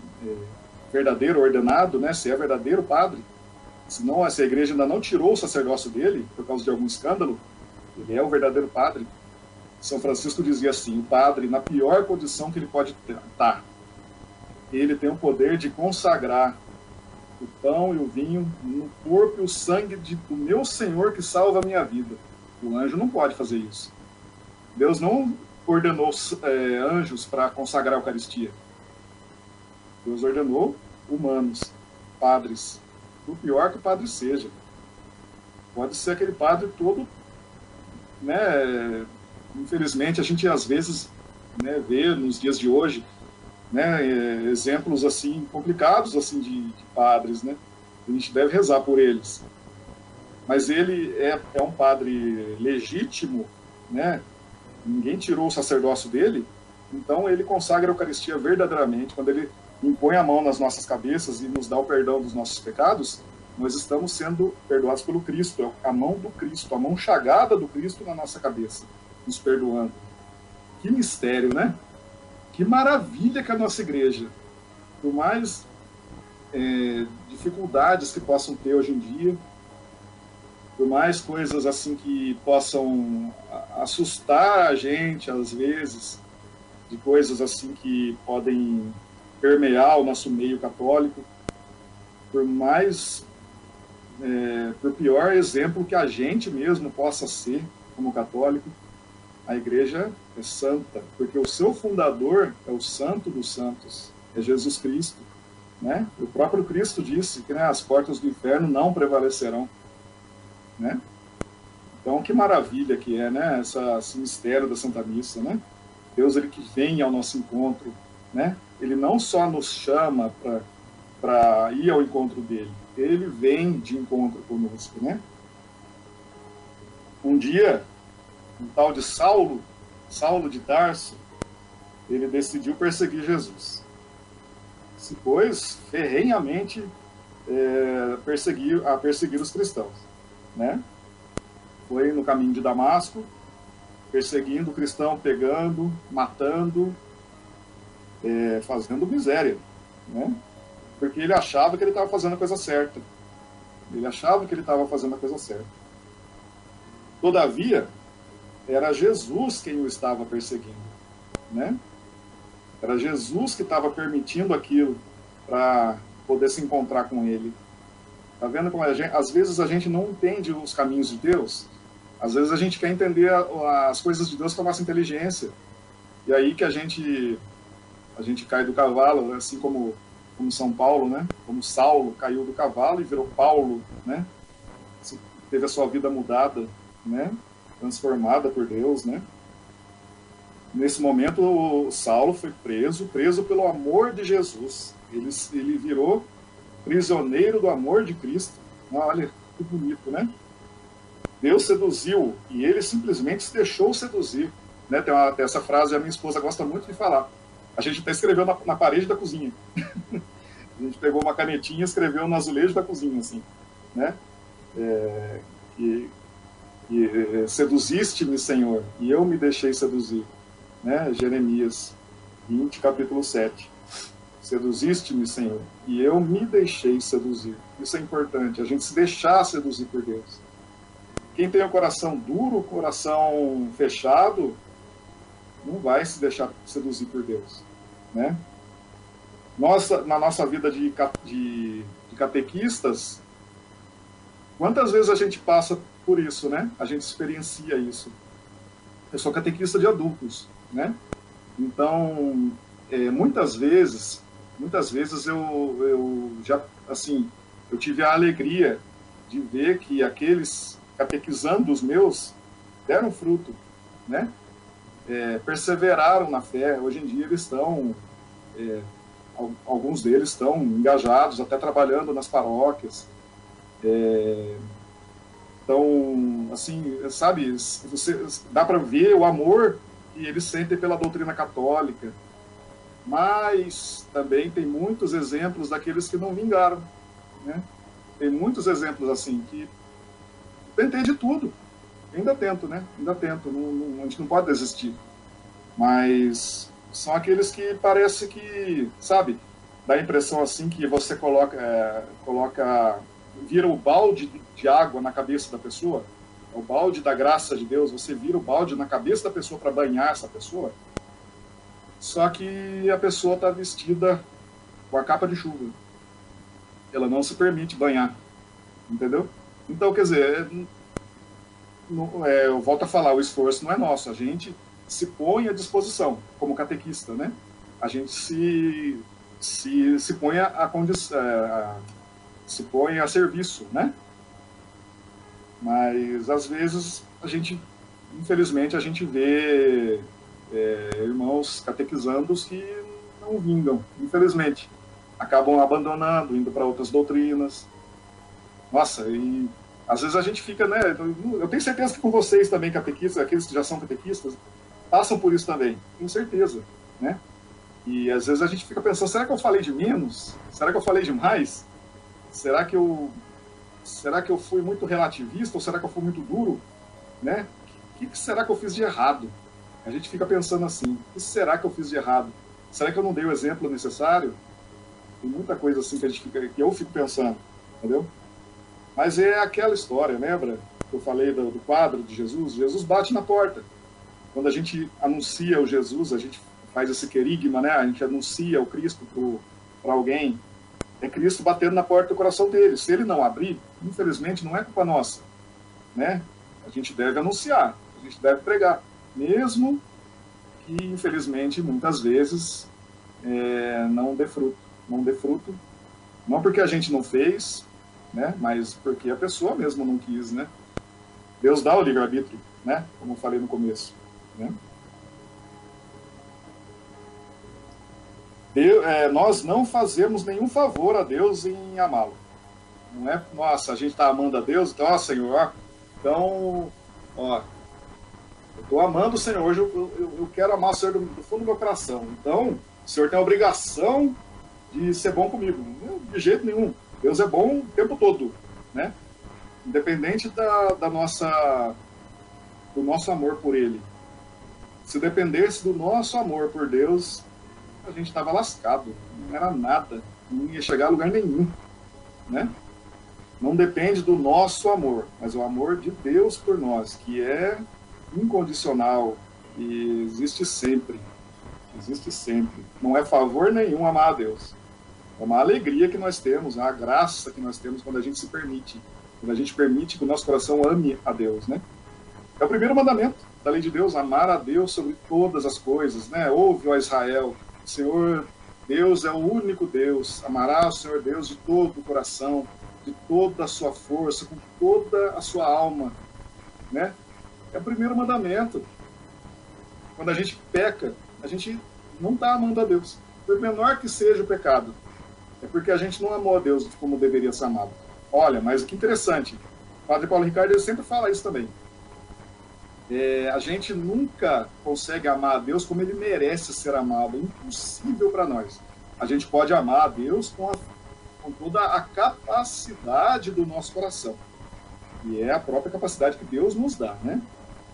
verdadeiro, ordenado, né? Se é verdadeiro padre, senão se a igreja ainda não tirou o sacerdócio dele por causa de algum escândalo, ele é o verdadeiro padre. São Francisco dizia assim, o padre, na pior condição que ele pode estar, ele tem o poder de consagrar o pão e o vinho no corpo e o sangue do meu Senhor que salva a minha vida. O anjo não pode fazer isso. Deus não ordenou anjos para consagrar a Eucaristia. Deus ordenou humanos. padres, por pior que o padre seja. Pode ser aquele padre todo, né? Infelizmente, a gente às vezes, né, vê nos dias de hoje, né, exemplos assim complicados assim de padres, né? A gente deve rezar por eles. Mas ele é um padre legítimo, né? Ninguém tirou o sacerdócio dele, então ele consagra a Eucaristia verdadeiramente. Quando ele impõe a mão nas nossas cabeças e nos dá o perdão dos nossos pecados, nós estamos sendo perdoados pelo Cristo. É a mão do Cristo, a mão chagada do Cristo na nossa cabeça, nos perdoando. Que mistério, né? Que maravilha que a nossa igreja, por mais dificuldades que possam ter hoje em dia, por mais coisas assim que possam assustar a gente às vezes, de coisas assim que podem permear o nosso meio católico, por mais por pior exemplo que a gente mesmo possa ser como católico, a igreja é santa, porque o seu fundador é o santo dos santos, é Jesus Cristo, né? O próprio Cristo disse que, né, as portas do inferno não prevalecerão, né? Então, que maravilha que é, né, esse mistério da Santa Missa, né? Deus, ele que vem ao nosso encontro, né? Ele não só nos chama para ir ao encontro dele, ele vem de encontro conosco, né? Um dia, um tal de Saulo de Tarso, ele decidiu perseguir Jesus. Se pôs ferrenhamente a perseguir os cristãos, né? Foi no caminho de Damasco, perseguindo o cristão, pegando, matando, fazendo miséria, né? Porque ele achava que ele estava fazendo a coisa certa. Ele achava que ele estava fazendo a coisa certa. Todavia, era Jesus quem o estava perseguindo, né? Era Jesus que estava permitindo aquilo para poder se encontrar com ele. Tá vendo como às vezes a gente não entende os caminhos de Deus? Às vezes a gente quer entender as coisas de Deus com a nossa inteligência. E aí que a gente cai do cavalo, assim como São Paulo, né? Como Saulo caiu do cavalo e virou Paulo, né? Teve a sua vida mudada, né? Transformada por Deus, né? Nesse momento, o Saulo foi preso pelo amor de Jesus. Ele virou prisioneiro do amor de Cristo. Olha, que bonito, né? Deus seduziu e ele simplesmente se deixou seduzir, né? Tem essa frase, a minha esposa gosta muito de falar. A gente até escreveu na parede da cozinha. A gente pegou uma canetinha e escreveu no azulejo da cozinha, assim, né? Seduziste-me, Senhor, e eu me deixei seduzir, né? Jeremias 20, capítulo 7. Seduziste-me, Senhor, e eu me deixei seduzir. Isso é importante, a gente se deixar seduzir por Deus. Quem tem o coração duro, o coração fechado, não vai se deixar seduzir por Deus, né? Na nossa vida de catequistas, quantas vezes a gente passa por isso, né? A gente experiencia isso. Eu sou catequista de adultos, né? Então, muitas vezes eu já, assim, eu tive a alegria de ver que aqueles catequizandos meus deram fruto, né? Perseveraram na fé. Hoje em dia eles estão, alguns deles estão engajados, até trabalhando nas paróquias. Então, assim, sabe, dá para ver o amor que eles sentem pela doutrina católica, mas também tem muitos exemplos daqueles que não vingaram, né? Tem muitos exemplos assim, que tentei de tudo, ainda tento, né? Ainda tento, a gente não pode desistir, mas são aqueles que parece que, sabe, dá a impressão assim que você vira o balde de água na cabeça da pessoa, o balde da graça de Deus, você vira o balde na cabeça da pessoa para banhar essa pessoa, só que a pessoa está vestida com a capa de chuva, ela não se permite banhar, entendeu? Então, quer dizer, eu volto a falar, o esforço não é nosso, a gente se põe à disposição, como catequista, né? A gente se põe se põe a serviço, né? Mas, às vezes, infelizmente, a gente vê irmãos catequizandos que não vingam, infelizmente. Acabam abandonando, indo para outras doutrinas. Nossa, e às vezes a gente fica, né? Eu tenho certeza que com vocês também, catequistas, aqueles que já são catequistas, passam por isso também, tenho certeza, né? E às vezes a gente fica pensando, será que eu falei de menos? Será que eu falei demais? Será que eu fui muito relativista ou será que eu fui muito duro, né? O que será que eu fiz de errado? A gente fica pensando assim, o que será que eu fiz de errado? Será que eu não dei o exemplo necessário? Tem muita coisa assim que eu fico pensando, entendeu? Mas é aquela história, lembra que eu falei do quadro de Jesus? Jesus bate na porta. Quando a gente anuncia o Jesus, a gente faz esse querigma, né? A gente anuncia o Cristo para alguém. É Cristo batendo na porta do coração dele. Se ele não abrir, infelizmente, não é culpa nossa, né? A gente deve anunciar, a gente deve pregar. Mesmo que, infelizmente, muitas vezes não dê fruto. Não dê fruto, não porque a gente não fez, né? Mas porque a pessoa mesmo não quis, né? Deus dá o livre-arbítrio, né? Como eu falei no começo, né? Nós não fazemos nenhum favor a Deus em amá-lo. Não é, nossa, a gente está amando a Deus, então, ó, Senhor, então, ó, eu estou amando o Senhor, hoje eu quero amar o Senhor do fundo do meu coração. Então, o Senhor tem a obrigação de ser bom comigo. De jeito nenhum. Deus é bom o tempo todo, né? Independente do nosso amor por Ele. Se dependesse do nosso amor por Deus, a gente estava lascado. Não era nada. Não ia chegar a lugar nenhum, né? Não depende do nosso amor, mas o amor de Deus por nós, que é incondicional e existe sempre. Existe sempre. Não é favor nenhum amar a Deus. É uma alegria que nós temos, é uma graça que nós temos quando a gente se permite. Quando a gente permite que o nosso coração ame a Deus, né? É o primeiro mandamento da lei de Deus, amar a Deus sobre todas as coisas, né? Ouve, ó Israel, o Senhor Deus é o único Deus. Amará o Senhor Deus de todo o coração, de toda a sua força, com toda a sua alma, né? É o primeiro mandamento. Quando a gente peca, a gente não está amando a Deus. Por menor que seja o pecado, é porque a gente não amou a Deus como deveria ser amado. Olha, mas que interessante. O Padre Paulo Ricardo ele sempre fala isso também. A gente nunca consegue amar a Deus como ele merece ser amado. É impossível para nós. A gente pode amar a Deus com toda a capacidade do nosso coração. E é a própria capacidade que Deus nos dá, né?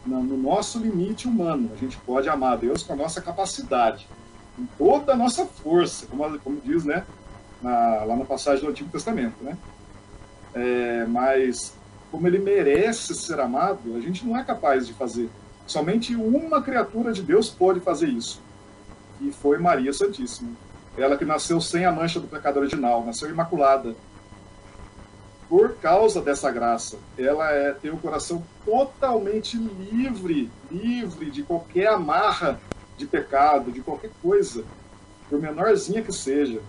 No nosso limite humano, a gente pode amar a Deus com a nossa capacidade, com toda a nossa força, como diz, né? Lá na passagem do Antigo Testamento, né? Mas como ele merece ser amado, a gente não é capaz de fazer. Somente uma criatura de Deus pôde fazer isso, e foi Maria Santíssima. Ela que nasceu sem a mancha do pecado original, nasceu imaculada. Por causa dessa graça, ela tem o coração totalmente livre de qualquer amarra de pecado, de qualquer coisa, por menorzinha que seja,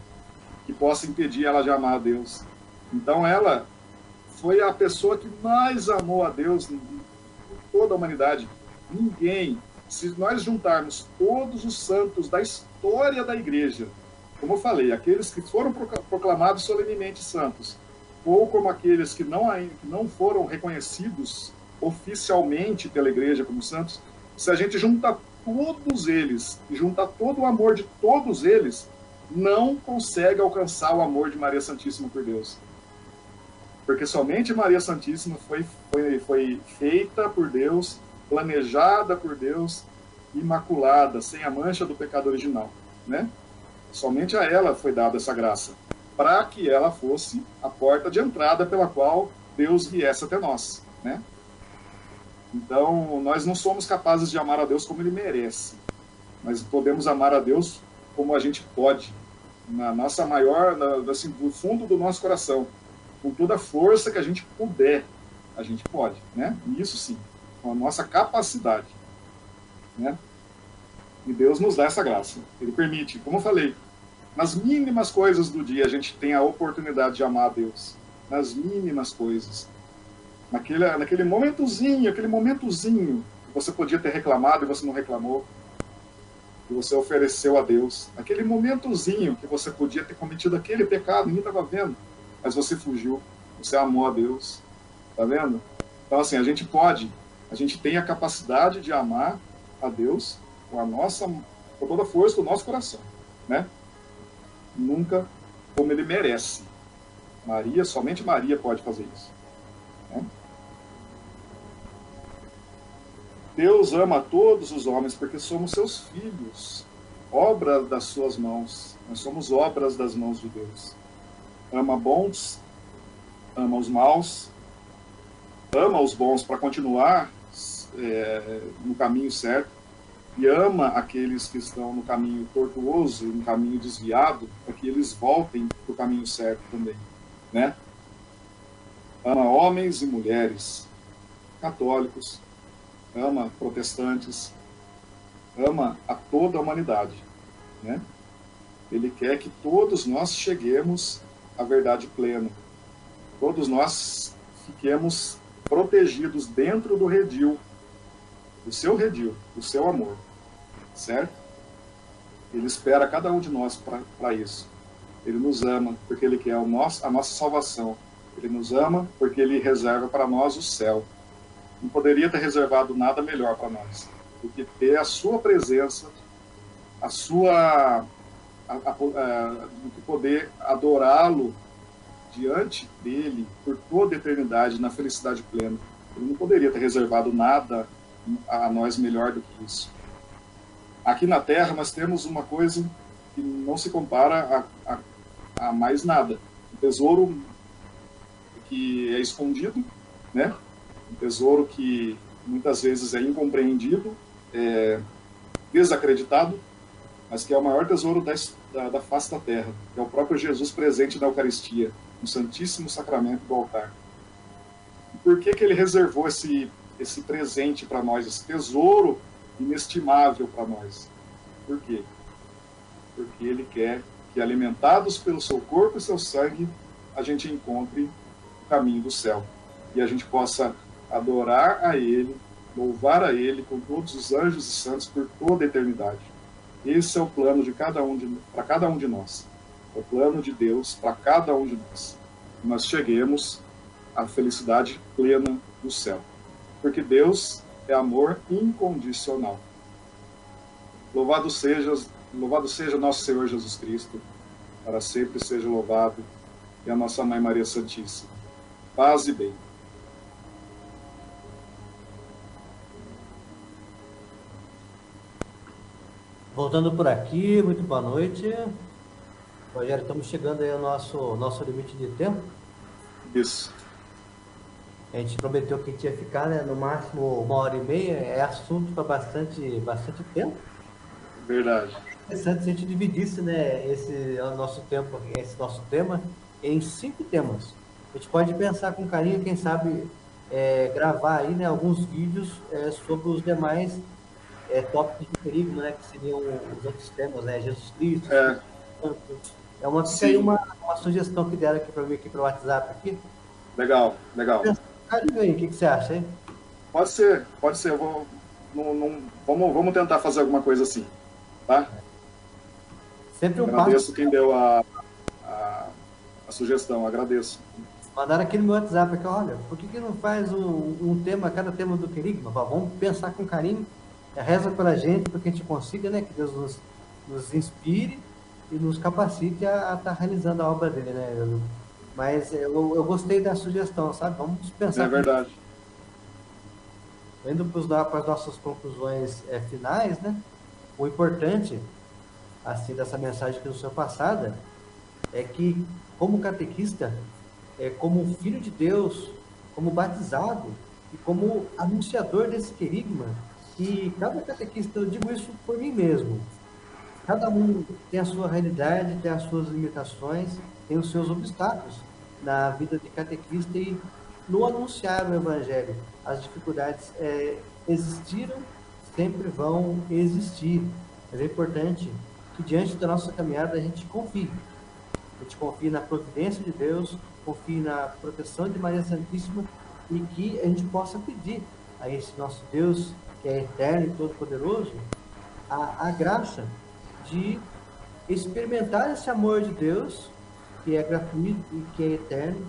que possa impedir ela de amar a Deus. Então ela foi a pessoa que mais amou a Deus em toda a humanidade. Ninguém, se nós juntarmos todos os santos da história da Igreja, como eu falei, aqueles que foram proclamados solenemente santos, ou como aqueles que não foram reconhecidos oficialmente pela Igreja como santos, se a gente junta todos eles e junta todo o amor de todos eles, não consegue alcançar o amor de Maria Santíssima por Deus. Porque somente Maria Santíssima foi feita por Deus, planejada por Deus, imaculada, sem a mancha do pecado original, né? Somente a ela foi dada essa graça, para que ela fosse a porta de entrada pela qual Deus viesse até nós, né? Então, nós não somos capazes de amar a Deus como Ele merece, mas podemos amar a Deus como a gente pode, na nossa maior, assim, do fundo do nosso coração, com toda a força que a gente puder, a gente pode, né? Isso sim, com a nossa capacidade, né? E Deus nos dá essa graça. Ele permite, como eu falei, Nas mínimas coisas do dia, a gente tem a oportunidade de amar a Deus. Nas mínimas coisas. Naquele momentozinho que você podia ter reclamado e você não reclamou, que você ofereceu a Deus. Aquele momentozinho que você podia ter cometido aquele pecado, ninguém estava vendo, mas você fugiu, você amou a Deus. Tá vendo? Então, assim, a gente tem a capacidade de amar a Deus com toda a força do nosso coração, né? Nunca como ele merece. Somente Maria pode fazer isso, né? Deus ama todos os homens porque somos seus filhos, obra das suas mãos. Nós somos obras das mãos de Deus. Ama bons, ama os maus, ama os bons para continuar no caminho certo, e ama aqueles que estão no caminho tortuoso, no caminho desviado, para que eles voltem para o caminho certo também, né? Ama homens e mulheres, católicos, ama protestantes, ama a toda a humanidade, né? Ele quer que todos nós cheguemos à verdade plena, todos nós fiquemos protegidos dentro do redil, do seu amor, certo? Ele espera cada um de nós para isso. Ele nos ama porque ele quer a nossa salvação. Ele nos ama porque ele reserva para nós o céu. Não poderia ter reservado nada melhor para nós do que ter a sua presença, do que poder adorá-lo diante dele por toda a eternidade, na felicidade plena. Ele não poderia ter reservado nada a nós melhor do que isso. Aqui na Terra nós temos uma coisa que não se compara a mais nada. Um tesouro que é escondido, né? Um tesouro que muitas vezes é incompreendido, desacreditado, mas que é o maior tesouro da face da Terra, que é o próprio Jesus presente na Eucaristia, no Santíssimo Sacramento do altar. E por que ele reservou esse presente para nós, esse tesouro inestimável para nós? Por quê? Porque ele quer que, alimentados pelo seu corpo e seu sangue, a gente encontre o caminho do céu. E a gente possa adorar a ele, louvar a ele com todos os anjos e santos por toda a eternidade. Esse é o plano para cada um de nós. É o plano de Deus para cada um de nós. Que nós cheguemos à felicidade plena do céu. Porque Deus é amor incondicional. Louvado seja nosso Senhor Jesus Cristo, para sempre seja louvado, e a nossa Mãe Maria Santíssima. Paz e bem. Voltando por aqui, muito boa noite. Rogério, estamos chegando aí ao nosso limite de tempo. Isso. A gente prometeu que a gente ia ficar, né, no máximo 1h30, é assunto para bastante tempo. Verdade. É interessante se a gente dividisse, né, esse nosso tema em 5 temas. A gente pode pensar com carinho, quem sabe gravar aí, né, alguns vídeos sobre os demais tópicos de perigo, né, que seriam os outros temas, né, Jesus Cristo. Fica aí uma sugestão que deram aqui para mim aqui pelo WhatsApp aqui. Legal. Carinho aí, o que você acha, hein? Pode ser. Vamos tentar fazer alguma coisa assim, tá? Sempre um agradeço quem deu a sugestão, agradeço. Mandaram aqui no meu WhatsApp, aqui, olha, por que não faz um tema, cada tema do querigma? Vamos pensar com carinho, reza pela gente, para que a gente consiga, né, que Deus nos inspire e nos capacite a estar realizando a obra dele, né? Mas eu gostei da sugestão, sabe? Vamos pensar. É verdade. Indo para as nossas conclusões finais, né? O importante, assim, dessa mensagem que nos foi passada, é que, como catequista, como filho de Deus, como batizado e como anunciador desse querigma, que cada catequista, eu digo isso por mim mesmo, cada um tem a sua realidade, tem as suas limitações, tem os seus obstáculos na vida de catequista e no anunciar o Evangelho. As dificuldades existiram, sempre vão existir, mas é importante que diante da nossa caminhada a gente confie. A gente confie na providência de Deus, confie na proteção de Maria Santíssima e que a gente possa pedir a esse nosso Deus, que é eterno e todo-poderoso, a graça de experimentar esse amor de Deus, que é gratuito e que é eterno,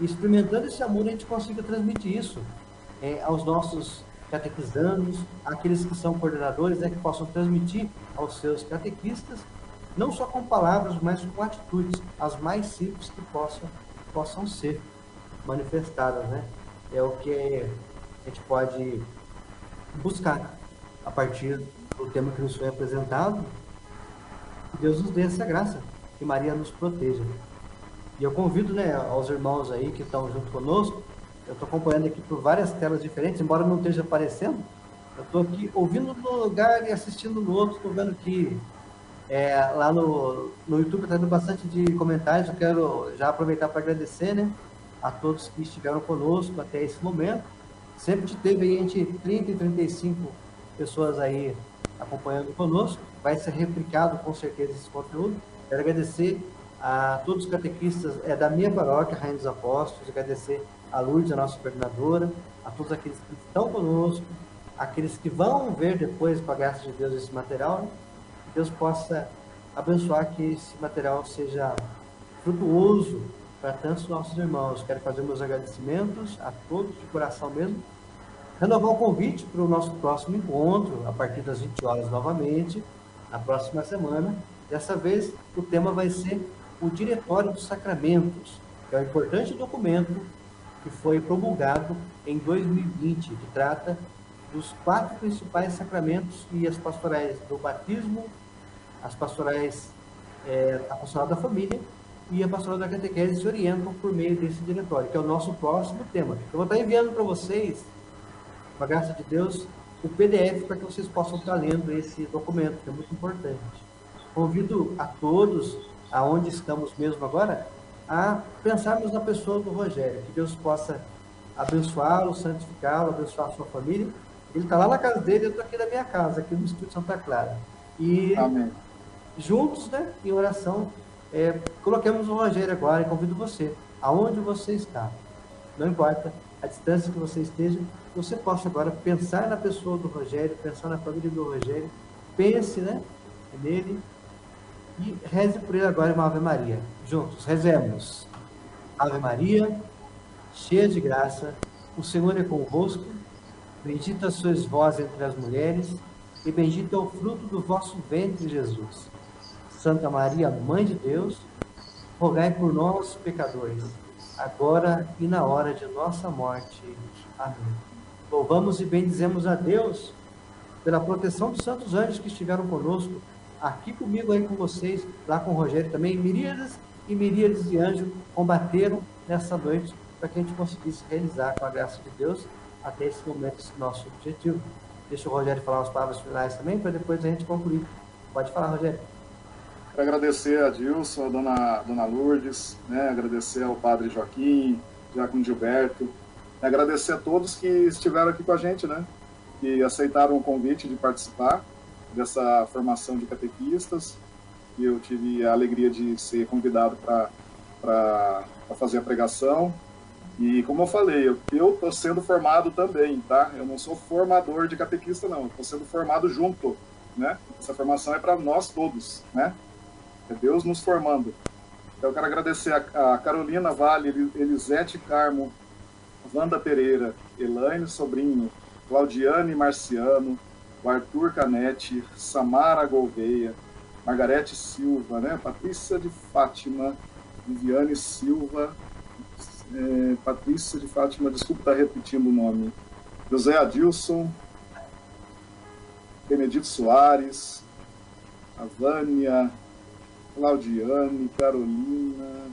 e experimentando esse amor a gente consiga transmitir isso aos nossos catequizandos, aqueles que são coordenadores, que possam transmitir aos seus catequistas, não só com palavras, mas com atitudes, as mais simples que possam ser manifestadas, né? É o que a gente pode buscar a partir do tema que nos foi apresentado. Que Deus nos dê essa graça, que Maria nos proteja. E eu convido, né, aos irmãos aí que estão junto conosco. Eu estou acompanhando aqui por várias telas diferentes, embora não esteja aparecendo. Eu estou aqui ouvindo num lugar e assistindo no outro. Estou vendo que lá no YouTube está tendo bastante de comentários. Eu quero já aproveitar para agradecer, né, a todos que estiveram conosco até esse momento. Sempre teve aí entre 30 e 35 pessoas aí acompanhando conosco. Vai ser replicado com certeza esse conteúdo. Quero agradecer a todos os catequistas da minha paróquia, Rainha dos Apóstolos, agradecer a Lourdes, a nossa coordenadora, a todos aqueles que estão conosco, aqueles que vão ver depois, com a graça de Deus, esse material, né? Que Deus possa abençoar, que esse material seja frutuoso para tantos nossos irmãos. Quero fazer meus agradecimentos a todos, de coração mesmo. Renovar o convite para o nosso próximo encontro, a partir das 20 horas novamente, na próxima semana. Dessa vez, o tema vai ser o Diretório dos Sacramentos, que é um importante documento que foi promulgado em 2020, que trata dos 4 principais sacramentos e as pastorais do batismo, as pastorais, a pastoral da família e a pastoral da catequese se orientam por meio desse diretório, que é o nosso próximo tema. Eu vou estar enviando para vocês, com a graça de Deus, o PDF para que vocês possam estar lendo esse documento, que é muito importante. Convido a todos, aonde estamos mesmo agora, a pensarmos na pessoa do Rogério, que Deus possa abençoá-lo, santificá-lo, abençoar a sua família. Ele está lá na casa dele, eu estou aqui na minha casa, aqui no Espírito Santa Clara. E Amém. Juntos, né, em oração, coloquemos o Rogério agora e convido você, aonde você está, não importa a distância que você esteja, você possa agora pensar na pessoa do Rogério, pensar na família do Rogério, pense, né, nele e reze por ele agora uma Ave Maria. Juntos, rezemos. Ave Maria, cheia de graça, o Senhor é convosco, bendita sois vós entre as mulheres, e bendito é o fruto do vosso ventre, Jesus. Santa Maria, Mãe de Deus, rogai por nós, pecadores, agora e na hora de nossa morte. Amém. Louvamos e bendizemos a Deus pela proteção dos santos anjos que estiveram conosco, aqui comigo, aí com vocês, lá com o Rogério também. Miríades e miríades de anjos combateram nessa noite para que a gente conseguisse realizar, com a graça de Deus, até esse momento, esse nosso objetivo. Deixa o Rogério falar as palavras finais também, para depois a gente concluir. Pode falar, Rogério. Quero agradecer a Dilson, a dona Lourdes, né? Agradecer ao padre Joaquim, Diácono Gilberto, agradecer a todos que estiveram aqui com a gente, né? Que aceitaram o convite de participar dessa formação de catequistas. E eu tive a alegria de ser convidado para fazer a pregação. E como eu falei, eu estou sendo formado também, tá? Eu não sou formador de catequista, não. Eu estou sendo formado junto, né? Essa formação é para nós todos, né? É Deus nos formando. Então eu quero agradecer a Carolina Vale, Elisete Carmo, Wanda Pereira, Elaine Sobrinho, Claudiane Marciano, o Arthur Canete, Samara Gouveia, Margarete Silva, né? Patrícia de Fátima, Viviane Silva, Patrícia de Fátima, desculpa estar repetindo o nome, José Adilson, Benedito Soares, a Vânia, Claudiane, Carolina,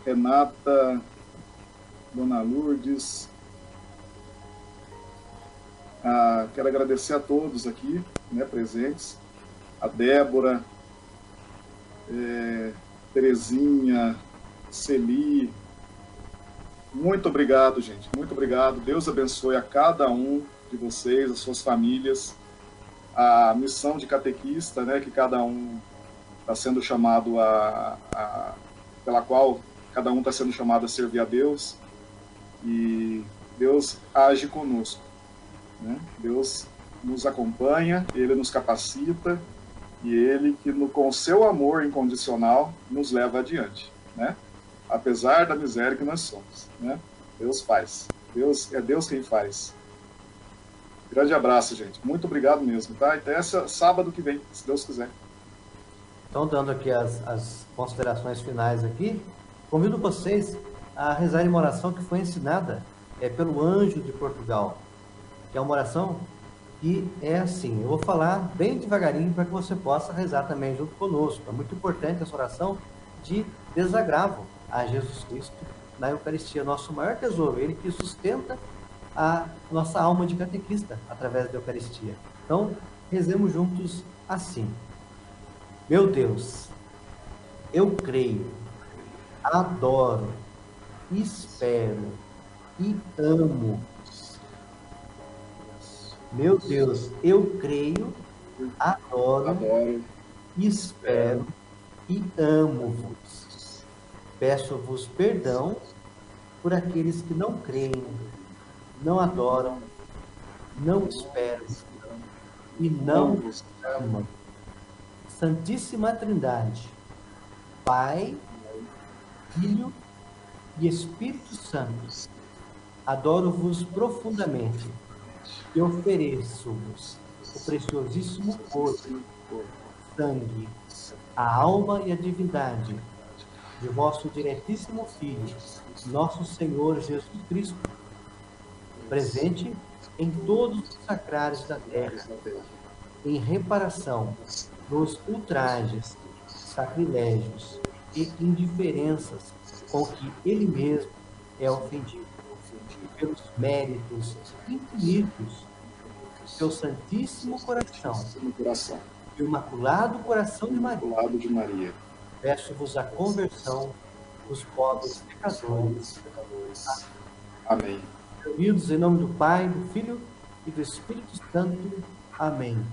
Renata, Dona Lourdes. Quero agradecer a todos aqui, né, presentes, a Débora, Terezinha, Celi. Muito obrigado, gente, muito obrigado. Deus abençoe a cada um de vocês, as suas famílias, a missão de catequista, né, que cada um está sendo chamado pela qual cada um está sendo chamado a servir a Deus, e Deus age conosco, né? Deus nos acompanha, Ele nos capacita, e Ele que com o seu amor incondicional nos leva adiante, né? Apesar da miséria que nós somos, né? Deus faz, é Deus quem faz. Grande abraço, gente, muito obrigado mesmo, tá? Até sábado que vem, se Deus quiser. Então, dando aqui as considerações finais aqui, convido vocês a rezarem uma oração que foi ensinada pelo Anjo de Portugal, que é uma oração que é assim, eu vou falar bem devagarinho para que você possa rezar também junto conosco. É muito importante essa oração de desagravo a Jesus Cristo na Eucaristia, nosso maior tesouro, Ele que sustenta a nossa alma de catequista através da Eucaristia. Então, rezemos juntos assim. Meu Deus, eu creio, adoro, espero e amo. Meu Deus, eu creio, adoro, espero e amo-vos. Peço-vos perdão por aqueles que não creem, não adoram, não esperam e não vos amam. Santíssima Trindade, Pai, Filho e Espírito Santo, adoro-vos profundamente e ofereço-vos o preciosíssimo corpo, sangue, a alma e a divindade de vosso diretíssimo Filho, nosso Senhor Jesus Cristo, presente em todos os sacrários da terra, em reparação dos ultrajes, sacrilégios e indiferenças com que ele mesmo é ofendido, pelos méritos infinitos do seu Santíssimo Coração e o Imaculado Coração de Maria. Peço-vos a conversão dos pobres pecadores. Amém. Unidos em nome do Pai, do Filho e do Espírito Santo. Amém.